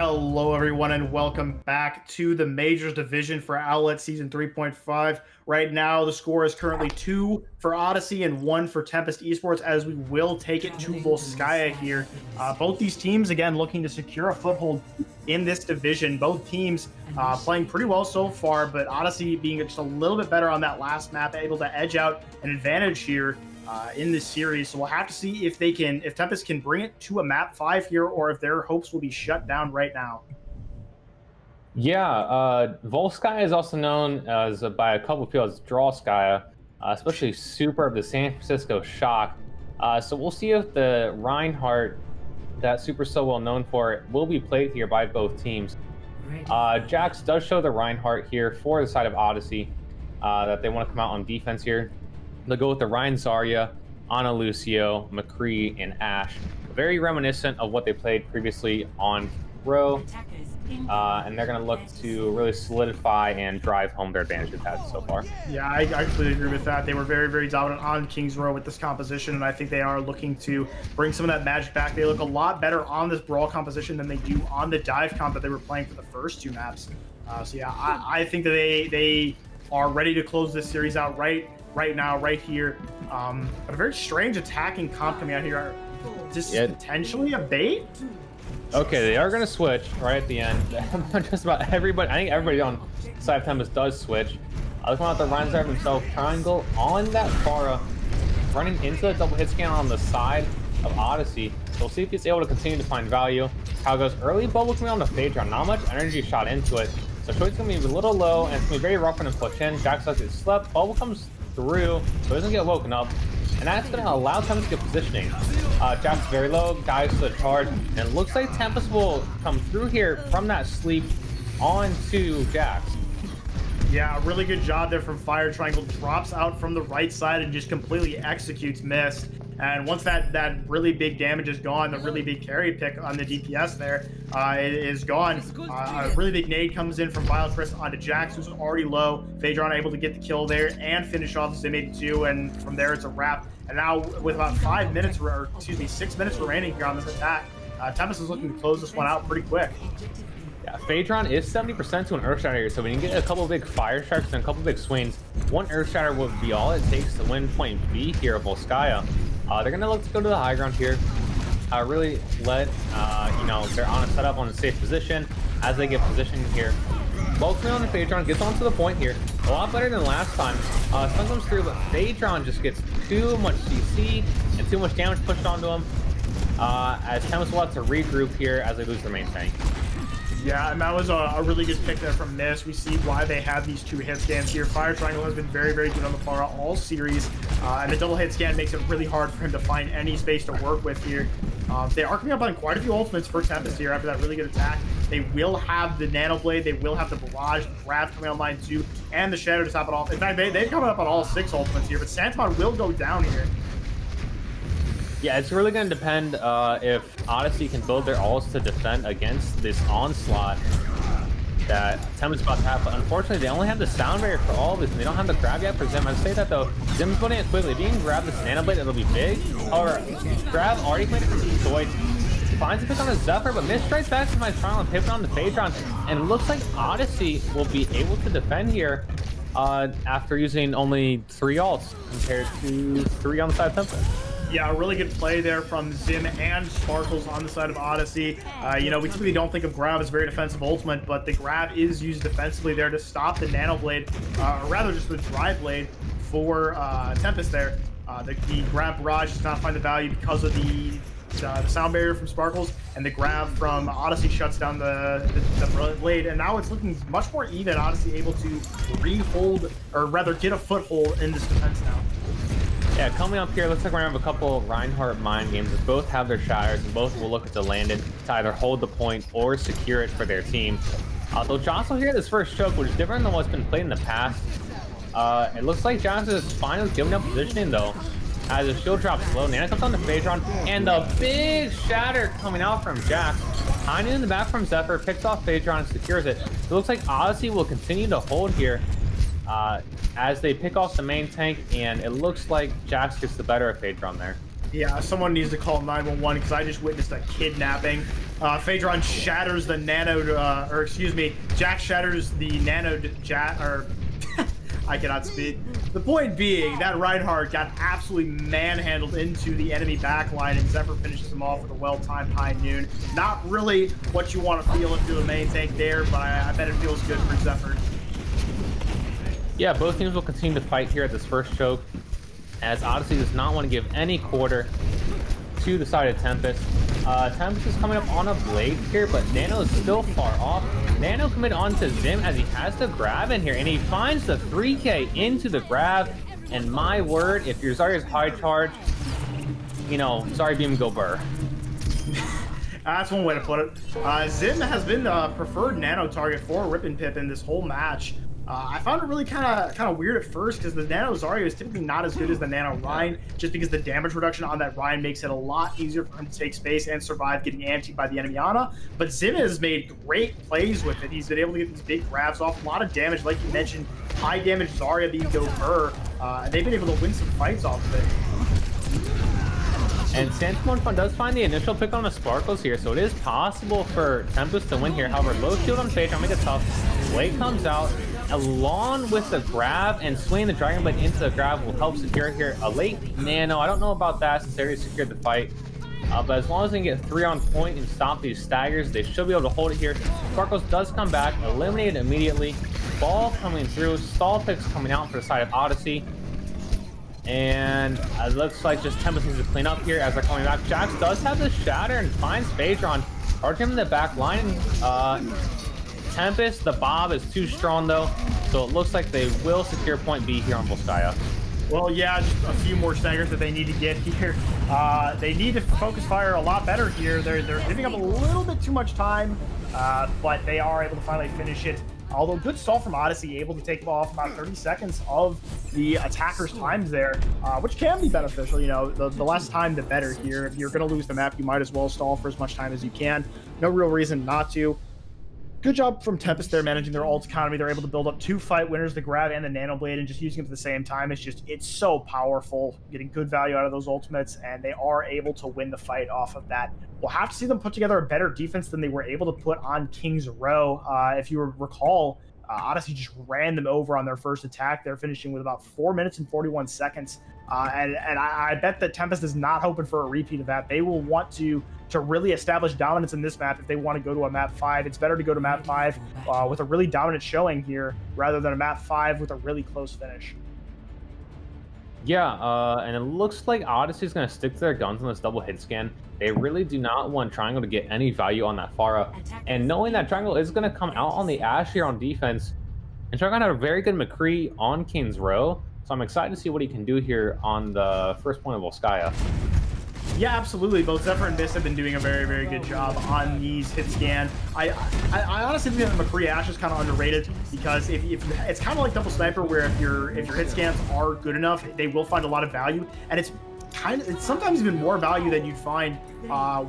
Hello, everyone, and welcome back to the Majors Division for Owlet Season 3.5. Right now, the score is currently 2 for Odyssey and 1 for Tempest Esports, as we will take it to Volskaya here. Both these teams, again, looking to secure a foothold in this division. Both teams playing pretty well so far, but Odyssey being just a little bit better on that last map, able to edge out an advantage here in this series. So we'll have to see if Tempest can bring it to a map 5 here, or if their hopes will be shut down right now. Yeah, Volskaya is also known as by a couple of people as Drawskaya, especially Superb, the San Francisco Shock. So we'll see if the Reinhardt that Super's so well known for will be played here by both teams. Jax does show the Reinhardt here for the side of Odyssey that they want to come out on defense here. They'll go with the Ryan Zarya, Ana Lucio, McCree, and Ashe. Very reminiscent of what they played previously on Row. And they're going to look to really solidify and drive home their advantage they've had so far. Yeah, I completely agree with that. They were very, very dominant on King's Row with this composition, and I think they are looking to bring some of that magic back. They look a lot better on this Brawl composition than they do on the Dive comp that they were playing for the first 2 maps. So yeah, I think that they are ready to close this series out right now, right here. But a very strange attacking comp coming out here. Just potentially a bait? Okay, they are going to switch right at the end. Just about everybody, I think everybody on side of Tempest does switch. Looking at the Ryan Zarya himself, triangle on that Pharah, running into the double hit scan on the side of Odyssey. So we'll see if he's able to continue to find value. How it goes, early bubble coming on the Phaedron, not much energy shot into it. So Shoy's going to be a little low, and it's going to be very rough when it push in. Jax does get slept, bubble comes through, so he doesn't get woken up. And that's going to allow Tempest to get positioning. Jax very low, guys to the charge, and it looks like Tempest will come through here from that sleep onto Jax. Yeah, a really good job there from Fire Triangle. Drops out from the right side and just completely executes Mist. And once that really big damage is gone, the really big carry pick on the DPS there is gone. A really big nade comes in from Vile Chris onto Jax, who's already low. Phaedron able to get the kill there and finish off Zim 82, and from there it's a wrap. And now with about 6 minutes remaining here on this attack, Tempest is looking to close this one out pretty quick. Yeah, Phaedron is 70% to an Earthshatter here, so when you get a couple big Fire Strikes and a couple big swings, one Earthshatter would be all it takes to win point B here of Volskaya. They're going to look to go to the high ground here. Really let, they're on a setup on a safe position as they get positioned here. Welcoming on the Phaedron, gets onto the point here. A lot better than last time. Stun comes through, but Phaedron just gets too much CC and too much damage pushed onto him. As Tempest will have to regroup here as they lose their main tank. Yeah, and that was a really good pick there from Mist. We see why they have these 2 hit scans here. Fire Triangle has been very, very good on the Pharah all series, and the double hit scan makes it really hard for him to find any space to work with here. They are coming up on quite a few ultimates for Tempest here after that really good attack. They will have the Nano Blade, they will have the Barrage, the Grab coming online too, and the Shadow to top it off. In fact, they're coming up on all 6 ultimates here, but Santamon will go down here. Yeah, it's really going to depend if Odyssey can build their ults to defend against this onslaught that Tempest is about to have. But unfortunately, they only have the sound barrier for all of this, and they don't have the grab yet for Zim. I'd say that though, Zim's building it quickly. If you can grab this Nano Blade, it'll be big. However, grab already made it from Soy. Finds a pick on the Zephyr, but Mist strikes back to my trial and pivots on the Phaedron. And it looks like Odyssey will be able to defend here after using only 3 ults compared to 3 on the side of Tempest. Yeah, a really good play there from Zim and Sparkles on the side of Odyssey. We typically don't think of Grab as very defensive ultimate, but the Grab is used defensively there to stop the Nano Blade, or rather just the Dry Blade for Tempest there. The Grab Barrage does not find the value because of the sound barrier from Sparkles, and the Grab from Odyssey shuts down the Blade, and now it's looking much more even. Odyssey able to re-hold, or rather get a foothold in this defense now. Yeah, coming up here, looks like we're going to have a couple of Reinhardt mind games. Both have their shatters, and both will look to land it to either hold the point or secure it for their team. They'll jostle here this first choke, which is different than what's been played in the past. It looks like Johnson is finally giving up positioning, though, as the shield drops low. Nana comes on the Phaedron, and the big shatter coming out from Jax. Hiding in the back from Zephyr, picks off Phaedron and secures it. It looks like Odyssey will continue to hold here. As they pick off the main tank, and it looks like Jax gets the better of Phaedron there. Yeah, someone needs to call 911 because I just witnessed a kidnapping Phaedron shatters the nano, or excuse me, Jack shatters the nano Jack, or I cannot speak. The point being that Reinhardt got absolutely manhandled into the enemy backline, and Zephyr finishes him off with a well-timed high noon. Not really what you want to feel if you're the main tank there, but I bet it feels good for Zephyr. Yeah, both teams will continue to fight here at this first choke, as Odyssey does not want to give any quarter to the side of Tempest. Tempest is coming up on a blade here, but Nano is still far off. Nano committed onto Zim as he has the grab in here, and he finds the 3K into the grab. And my word, if your Zarya's high charge, you know, Zarya beam go burr. That's one way to put it. Zim has been the preferred nano target for Rip and Pip in this whole match. I found it really kind of weird at first because the Nano Zarya is typically not as good as the Nano Rein, just because the damage reduction on that Rein makes it a lot easier for him to take space and survive getting antied by the enemy Ana. But Zim has made great plays with it. He's been able to get these big grabs off, a lot of damage, like you mentioned, high damage Zarya being go burr. They've been able to win some fights off of it. And Santamon Fun does find the initial pick on the Sparkles here, so it is possible for Tempest to win here. However, low shield on Phaedron make it tough. Blade comes out, along with the grab, and swinging the Dragon Blade into the grab will help secure here a late nano. I don't know about that since they already secured the fight. But as long as they can get 3 on point and stop these staggers, they should be able to hold it here. Sparkles does come back, eliminated immediately. Ball coming through, stall picks coming out for the side of Odyssey. And it looks like just Tempest needs to clean up here as they're coming back. Jax does have the shatter and finds Phaedron. Charging him in the back line. Tempest, the Bob is too strong though, so it looks like they will secure point B here on Volskaya. Well, yeah, just a few more staggers that they need to get here. They need to focus fire a lot better here. They're giving up a little bit too much time, but they are able to finally finish it. Although good stall from Odyssey, able to take off about 30 seconds of the attacker's times there, which can be beneficial. You know, the less time, the better here. If you're going to lose the map, you might as well stall for as much time as you can. No real reason not to. Good job from Tempest there, managing their ult economy. They're able to build up 2 fight winners, the grab and the nano blade, and just using them at the same time. It's so powerful, getting good value out of those ultimates, and they are able to win the fight off of that. We'll have to see them put together a better defense than they were able to put on King's Row. If you recall, Odyssey just ran them over on their first attack. They're finishing with about 4 minutes and 41 seconds. And I bet that Tempest is not hoping for a repeat of that. They will want to really establish dominance in this map if they want to go to a map 5. It's better to go to map 5 with a really dominant showing here rather than a map 5 with a really close finish. Yeah, and it looks like Odyssey's going to stick to their guns on this double hit scan. They really do not want Triangle to get any value on that Pharah. And knowing that Triangle is going to come out on the Ashe here on defense, and Triangle had a very good McCree on King's Row, so I'm excited to see what he can do here on the first point of Volskaya. Yeah, absolutely. Both Zephyr and Mist have been doing a very, very good job on these hit scan. I honestly think that McCree Ashe is kind of underrated because if it's kind of like double sniper, where if your hit scans are good enough, they will find a lot of value, and it's sometimes even more value than you'd find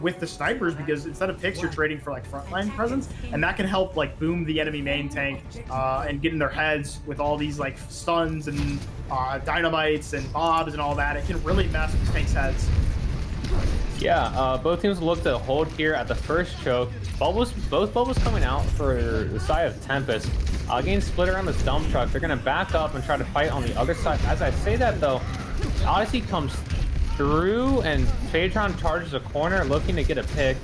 with the snipers, because instead of picks, you're trading for like frontline presence, and that can help like boom the enemy main tank and get in their heads with all these like stuns and dynamites and bobs and all that. It can really mess with tanks' heads. Yeah, both teams look to hold here at the first choke. Both bubbles coming out for the side of Tempest. Getting split around this dump truck. They're going to back up and try to fight on the other side. As I say that though, Odyssey comes through and Phaedron charges a corner looking to get a pick.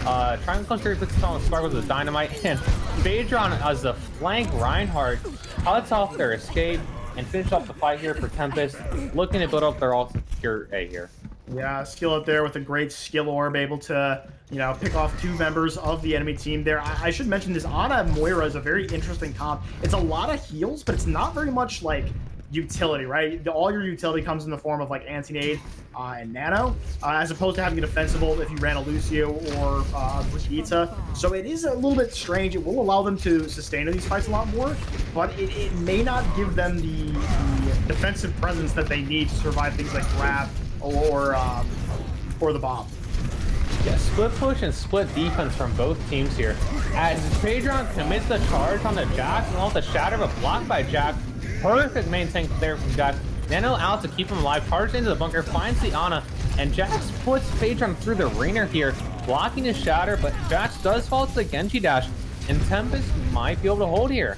Triangle comes through, puts on the Sparkles with dynamite, and Phaedron as the flank Reinhardt cuts off their escape and finish off the fight here for Tempest, looking to build up their ult to secure A here. Yeah, skill up there with a great skill orb, able to, you know, pick off 2 members of the enemy team there. I should mention this Ana Moira is a very interesting comp. It's a lot of heals, but it's not very much like utility, right? All your utility comes in the form of like anti-nade and nano, as opposed to having a defensible if you ran a Lucio or Brigitte. So it is a little bit strange. It will allow them to sustain in these fights a lot more, but it may not give them the defensive presence that they need to survive things like grab or the bomb. Yeah, split push and split defense from both teams here. As Phaedron commits the charge on the Jack, and off the shatter, but blocked by Jack. Perfect main tank there from Jack. Nano out to keep him alive, charged into the bunker, finds the Ana, and Jax puts Phaedron through the ringer here. blocking his shatter, but Jax does fall to the Genji dash, and Tempest might be able to hold here.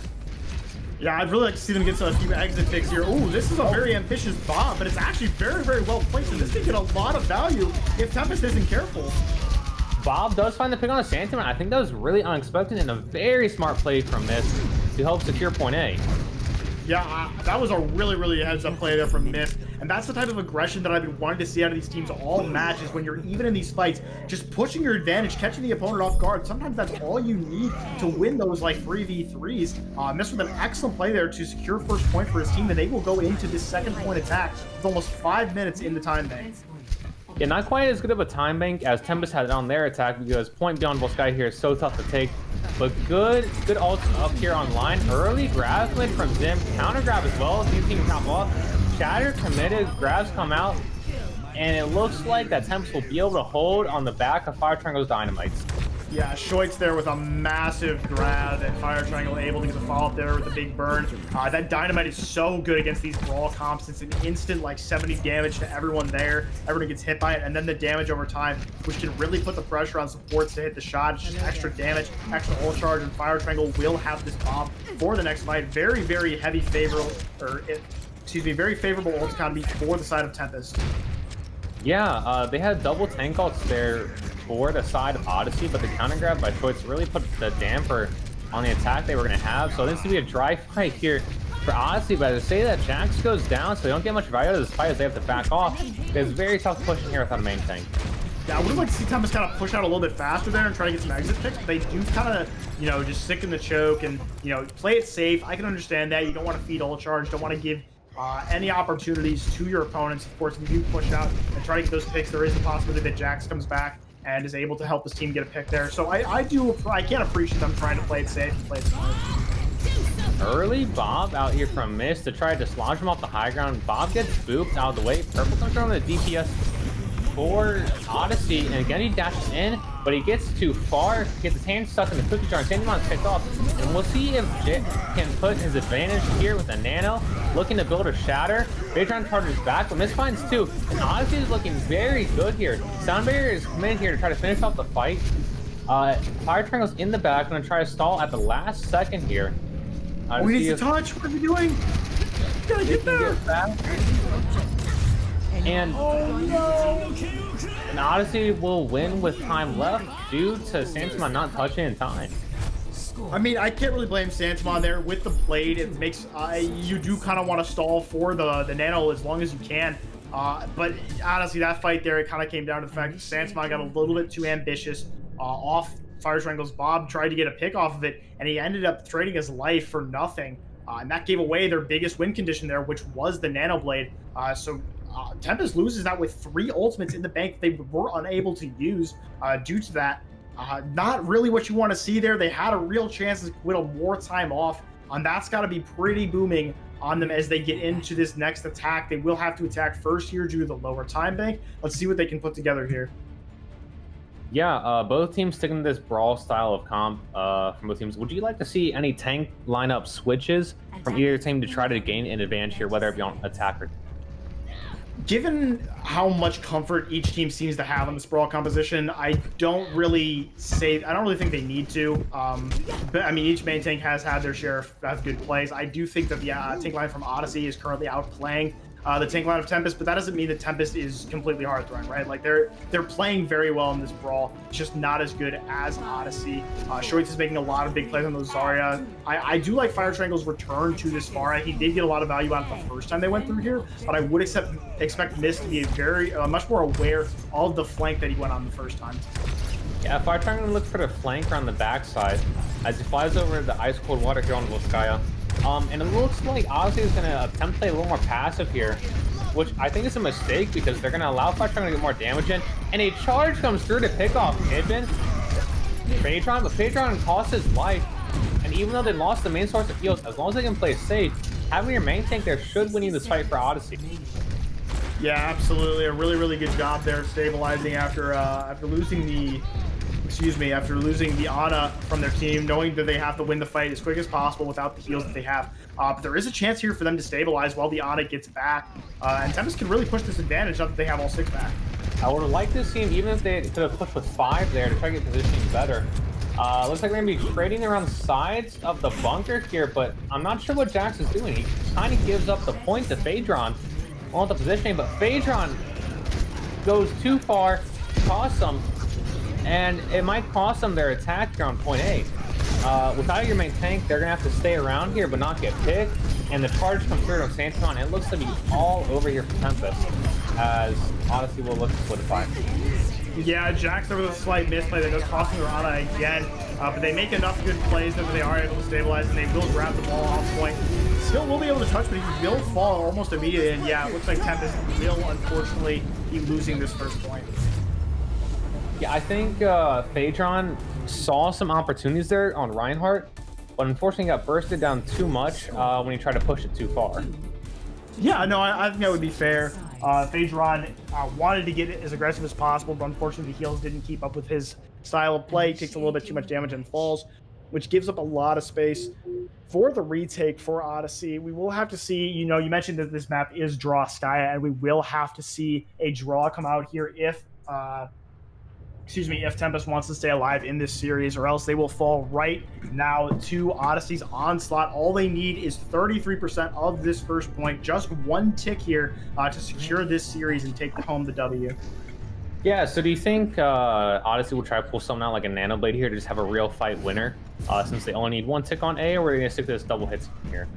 Yeah, I'd really like to see them get a few exit picks here. Ooh, this is a very ambitious bomb, but it's actually very, very well placed, and this can get a lot of value if Tempest isn't careful. Bob does find the pick on a Santima. I think that was really unexpected and a very smart play from Mist to help secure point A. Yeah, that was a really, really heads-up play there from Mist. And that's the type of aggression that I've been wanting to see out of these teams all matches when you're even in these fights, just pushing your advantage, catching the opponent off guard. Sometimes that's all you need to win those like 3v3s. Mist with an excellent play there to secure first point for his team, and they will go into this second point attack with almost 5 minutes in the time bank. Yeah, not quite as good of a time bank as Tempest had on their attack because point beyond Volsky here is so tough to take. But good ults up here online. Early grab mid from Zim. Counter grab as well. These teams come off. Shatter committed. Grabs come out. And it looks like that Tempest will be able to hold on the back of Fire Triangle's Dynamites. Yeah, Shoit's there with a massive grab, and Fire Triangle able to get the follow-up there with a big burn. That Dynamite is so good against these Brawl comps. It's an instant, like, 70 damage to everyone there. Everyone gets hit by it, and then the damage over time, which can really put the pressure on supports to hit the shot. It's just extra damage, extra ult charge, and Fire Triangle will have this bomb for the next fight. Very, very heavy favorable, very favorable ult economy for the side of Tempest. Yeah, they had double tank ults there for the side of Odyssey, but the counter grab by Choice really put the damper on the attack they were going to have. So this is going to be a dry fight here for Odyssey, but to say that Jax goes down, so they don't get much value out of this fight as they have to back off. It's very tough pushing here without a main tank. Yeah, I would like to see Tempest kind of push out a little bit faster there and try to get some exit picks, but they do kind of, just stick in the choke and, play it safe. I can understand that. You don't want to feed ult charge, don't want to give any opportunities to your opponents. Of course, if you do push out and try to get those picks, there is the possibility that Jax comes back and is able to help his team get a pick there. So I can't appreciate them trying to play it safe and play it smart. Early Bob out here from Mist to try to dislodge him off the high ground. Bob gets booped out of the way. Purple comes around with the DPS for Odyssey, and again he dashes in, but he gets too far, gets his hand stuck in the cookie jar, and Sandymon's picked off. And we'll see if Jit can put his advantage here with a nano, looking to build a shatter. Baytron charges back, but Mysfyt's too. And Odyssey is looking very good here. Sound Barrier is coming in here to try to finish off the fight. Fire Triangle's in the back, gonna try to stall at the last second here. We need to touch. What are we doing? You gotta get there. And, and Odyssey will win with time left due to Santima not touching in time. I mean, I can't really blame Santima there with the blade. It makes you do kind of want to stall for the nano as long as you can. But honestly, that fight there, it kind of came down to the fact that Santima got a little bit too ambitious off Fire Triangle's Bob, tried to get a pick off of it, and he ended up trading his life for nothing. And that gave away their biggest win condition there, which was the nano blade. Tempest loses that with 3 ultimates in the bank they were unable to use due to that. Not really what you want to see there. They had a real chance to whittle more time off, and that's got to be pretty booming on them as they get into this next attack. They will have to attack first here due to the lower time bank. Let's see what they can put together here. Yeah, both teams sticking to this brawl style of comp from both teams. Would you like to see any tank lineup switches from either team to try to gain an advantage here, whether it be on attack or... Given how much comfort each team seems to have on this brawl composition, I don't really think they need to. But I mean, each main tank has had their share of good plays. I do think that the tank line from Odyssey is currently outplaying the tank line of Tempest, but that doesn't mean that Tempest is completely hard throwing, right? Like they're playing very well in this brawl. It's just not as good as Odyssey. Shoitz is making a lot of big plays on those Zarya. I do like Fire Triangle's return to this far. He did get a lot of value out of the first time they went through here, but I would expect Mist to be much more aware of the flank that he went on the first time. Yeah, Fire Triangle looks for the flank on the backside as he flies over the ice cold water here on Volskaya. And it looks like Odyssey is going to attempt to play a little more passive here, which I think is a mistake because they're going to allow Fire Triangle to get more damage in. And a charge comes through to pick off Ibn. Patron, but Patron costs his life. And even though they lost the main source of heals, as long as they can play safe, having your main tank there should win you this fight for Odyssey. Yeah, absolutely. A really, really good job there stabilizing after losing the Ana from their team, knowing that they have to win the fight as quick as possible without the heals that they have. But there is a chance here for them to stabilize while the Ana gets back. And Tempest can really push this advantage now that they have all 6 back. I would have liked to see him, even if they could have pushed with 5 there to try to get positioning better. Looks like they're going to be trading around the sides of the bunker here, but I'm not sure what Jax is doing. He kind of gives up the point to Phaedron on the positioning, but Phaedron goes too far, costs them, and it might cost them their attack here on point A. Without your main tank, they're going to have to stay around here but not get picked, and the charge comes through on Santimon. It looks to be all over here for Tempest, as Odyssey will look to solidify. Yeah, Jax there was a slight misplay that does cost them Rana again, but they make enough good plays that they are able to stabilize, and they will grab the ball off point. Still will be able to touch, but he will fall almost immediately, and yeah, it looks like Tempest will unfortunately be losing this first point. Yeah, I think Phaedron saw some opportunities there on Reinhardt, but unfortunately got bursted down too much when he tried to push it too far. Yeah, no, I think that would be fair. Phaedron wanted to get it as aggressive as possible, but unfortunately the heals didn't keep up with his style of play. He takes a little bit too much damage and falls, which gives up a lot of space for the retake for Odyssey. We will have to see, you know, you mentioned that this map is draw Skya, and we will have to see a draw come out here if if Tempest wants to stay alive in this series, or else they will fall right now to Odyssey's onslaught. All they need is 33% of this first point, just one tick here to secure this series and take home the W. Yeah, so do you think Odyssey will try to pull something out like a Nano Blade here to just have a real fight winner, since they only need one tick on A, or are they going to stick to this double hits here?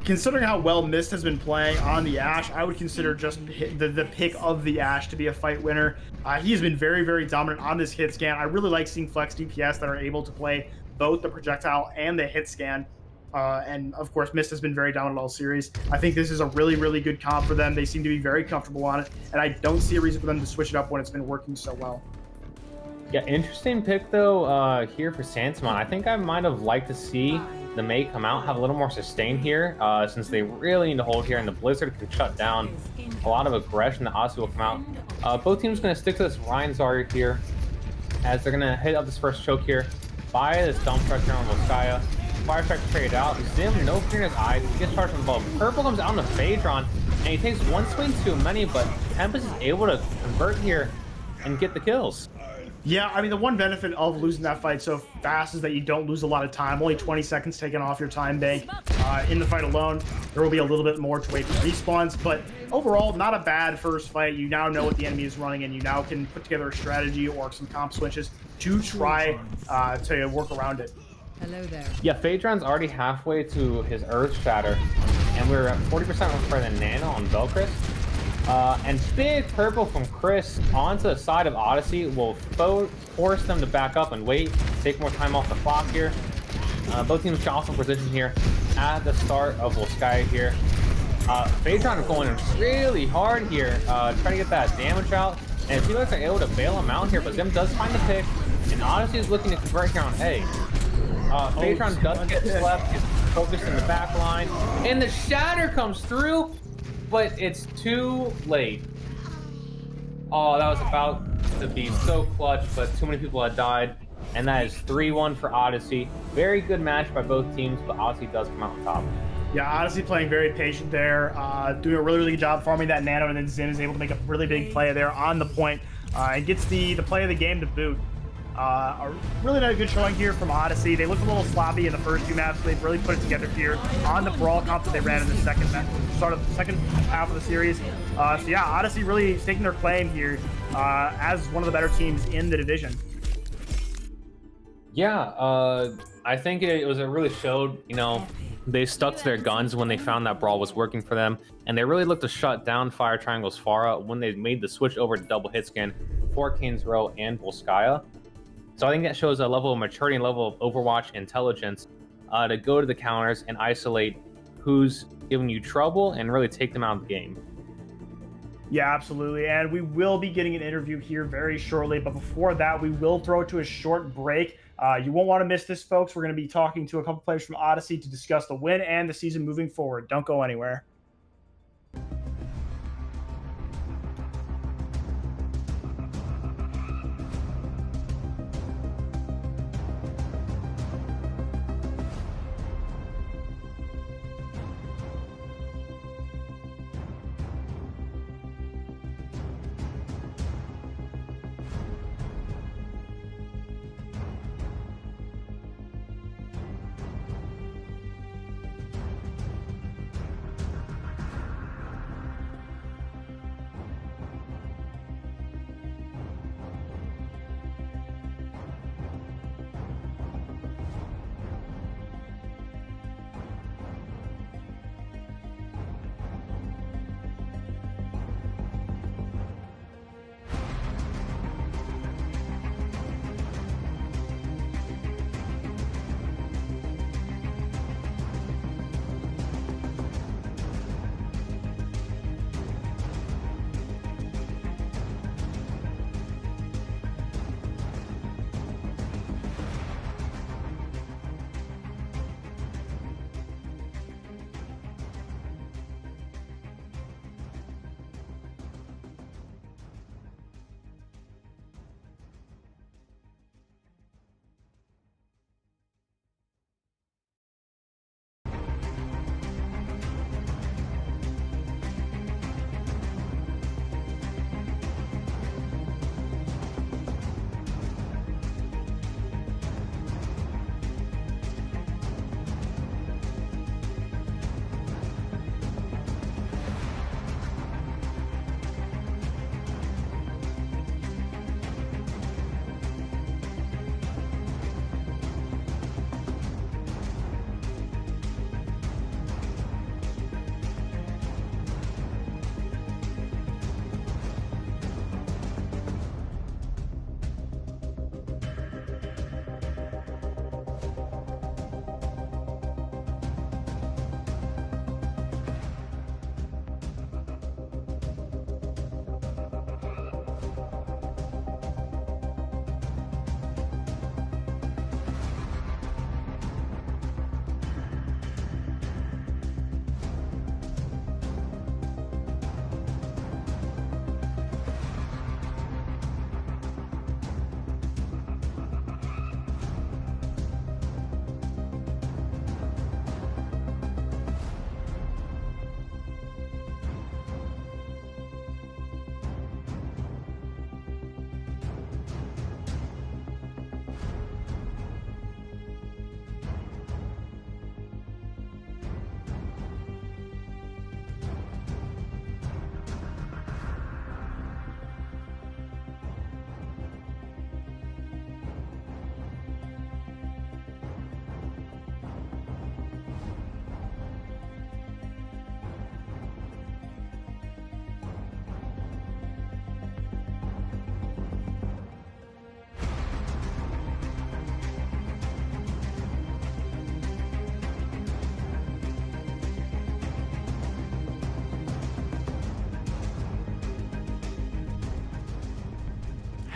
Considering how well Mist has been playing on the Ashe, I would consider just the pick of the Ashe to be a fight winner. He has been very, very dominant on this hit scan. I really like seeing flex DPS that are able to play both the projectile and the hit scan. And of course, Mist has been very dominant all series. I think this is a really, really good comp for them. They seem to be very comfortable on it, and I don't see a reason for them to switch it up when it's been working so well. Yeah, interesting pick though here for Santimon. I think I might have liked to see the Mei come out, have a little more sustain here, since they really need to hold here, and the Blizzard can shut down a lot of aggression that Odyssey will come out. Both teams going to stick to this Ryan Zarya here, as they're going to hit up this first choke here, by this dump strike here on Skya. Fire strike traded out, Zim, no fear in his eyes, he gets charged from above. Purple comes out on the Phaedron, and he takes one swing too many, but Tempest is able to convert here and get the kills. Yeah, I mean, the one benefit of losing that fight so fast is that you don't lose a lot of time. Only 20 seconds taken off your time bank. In the fight alone, there will be a little bit more to wait for respawns, but overall, not a bad first fight. You now know what the enemy is running, and you now can put together a strategy or some comp switches to try to work around it. Hello there. Yeah, Phaedron's already halfway to his Earth Shatter, and we're at 40% for the Nano on Velcris. And big purple from Chris onto the side of Odyssey will force them to back up and wait, take more time off the clock here. Both teams can also position here at the start of Skya here. Phaedron is going really hard here, trying to get that damage out. And Felix are able to bail him out here, but Zim does find the pick, and Odyssey is looking to convert here on A. Phaedron does get slept, gets focused in the back line, and the Shatter comes through, but it's too late. Oh, that was about to be so clutch, but too many people had died, and that is 3-1 for Odyssey. Very good match by both teams, but Odyssey does come out on top. Yeah, Odyssey playing very patient there, doing a really, really good job farming that Nano, and then Zim is able to make a really big play there on the point, and gets the play of the game to boot. A really not a good showing here from Odyssey. They looked a little sloppy in the first two maps. They've really put it together here on the brawl comp that they ran in the second half of the series. So yeah, Odyssey really staking their claim here as one of the better teams in the division. Yeah, I think it really showed, you know, they stuck to their guns when they found that brawl was working for them, and they really looked to shut down Fire Triangle's Pharah when they made the switch over to double hit scan for Kane's Row and Skya. So I think that shows a level of maturity and level of Overwatch intelligence to go to the counters and isolate who's giving you trouble and really take them out of the game. Yeah, absolutely. And we will be getting an interview here very shortly. But before that, we will throw it to a short break. You won't want to miss this, folks. We're going to be talking to a couple players from Odyssey to discuss the win and the season moving forward. Don't go anywhere.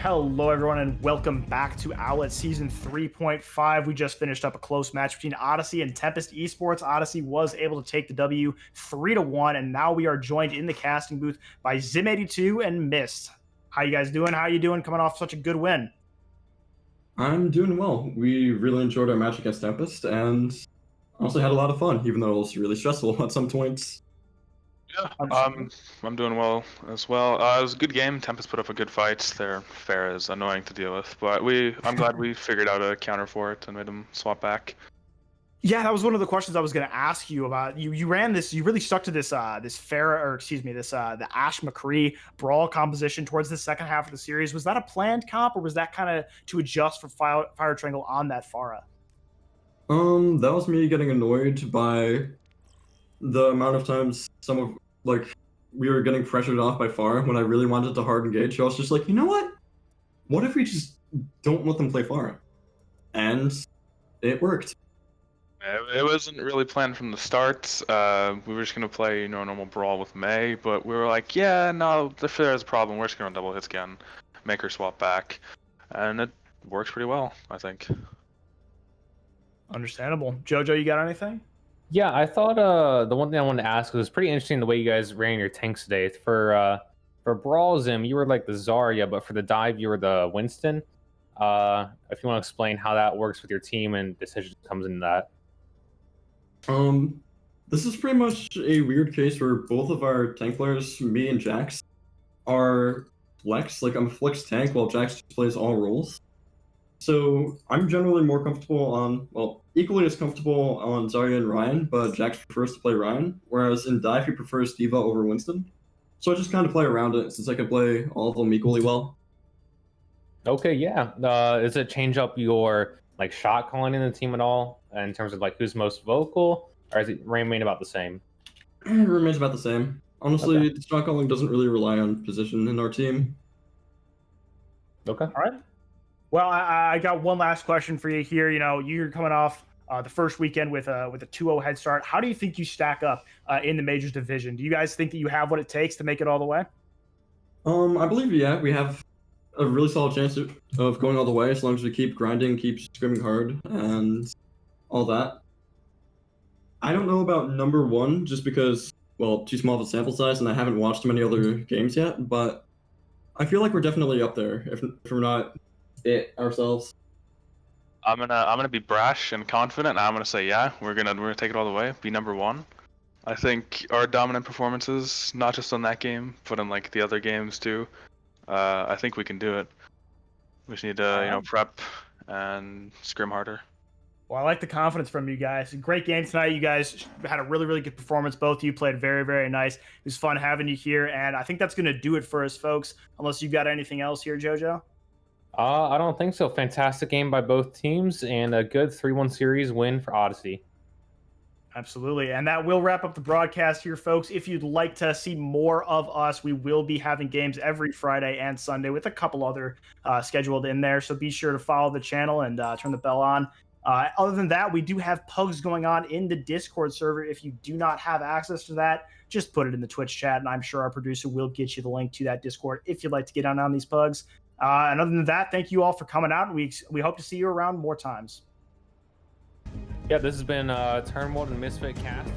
Hello, everyone, and welcome back to Owlet Season 3.5. We just finished up a close match between Odyssey and Tempest Esports. Odyssey was able to take the W 3-1, and now we are joined in the casting booth by Zim82 and Mist. How you guys doing? How you doing coming off such a good win? I'm doing well. We really enjoyed our match against Tempest, and honestly had a lot of fun, even though it was really stressful at some points. Yeah, I'm doing well as well. It was a good game. Tempest put up a good fight. Their fair is annoying to deal with, but I'm glad we figured out a counter for it and made them swap back. Yeah, that was one of the questions I was going to ask you about. You ran this. You really stuck to this the Ash McCree brawl composition towards the second half of the series. Was that a planned comp, or was that kind of to adjust for Fire Triangle on that Pharah? That was me getting annoyed by the amount of times we were getting pressured off by Pharah when I really wanted to hard engage. So I was just like, you know what? What if we just don't let them play Pharah? And it worked. It wasn't really planned from the start. We were just gonna play, a normal brawl with Mei, but we were like, yeah, no, if there's a problem, we're just gonna double hit again, make her swap back, and it works pretty well, I think. Understandable. Jojo, you got anything? Yeah, I thought the one thing I wanted to ask was pretty interesting the way you guys ran your tanks today. For Brawl Zim, you were like the Zarya, but for the dive, you were the Winston. If you want to explain how that works with your team and decisions comes into that. This is pretty much a weird case where both of our tank players, me and Jax, are flex. Like, I'm a flex tank while Jax just plays all roles. So I'm generally more comfortable equally as comfortable on Zarya and Ryan, but Jax prefers to play Ryan, whereas in dive he prefers D.Va over Winston. So I just kind of play around it since I can play all of them equally well. Okay, yeah. Does it change up your shot calling in the team at all in terms of who's most vocal, or does it remain about the same? It remains about the same. Honestly, Okay. the shot calling doesn't really rely on position in our team. Okay. All right. Well, I got one last question for you here. You're coming off the first weekend with a 2-0 head start. How do you think you stack up in the Majors division? Do you guys think that you have what it takes to make it all the way? I believe, yeah, we have a really solid chance of going all the way as long as we keep grinding, keep screaming hard, and all that. I don't know about number one, just because, too small of a sample size, and I haven't watched many other games yet, but I feel like we're definitely up there, if we're not it ourselves. I'm gonna be brash and confident, and I'm gonna say, yeah, we're gonna take it all the way, be number one. I think our dominant performances, not just on that game, but in the other games too. I think we can do it. We just need to, prep and scrim harder. Well, I like the confidence from you guys. Great game tonight. You guys had a really, really good performance. Both of you played very, very nice. It was fun having you here, and I think that's going to do it for us, folks, unless you got anything else here, Jojo? I don't think so. Fantastic game by both teams, and a good 3-1 series win for Odyssey. Absolutely. And that will wrap up the broadcast here, folks. If you'd like to see more of us, we will be having games every Friday and Sunday with a couple other scheduled in there. So be sure to follow the channel and turn the bell on. Other than that, we do have pugs going on in the Discord server. If you do not have access to that, just put it in the Twitch chat, and I'm sure our producer will get you the link to that Discord if you'd like to get on these pugs. And other than that, thank you all for coming out. We hope to see you around more times. Yeah, this has been Turnwald and Mysfyt casting.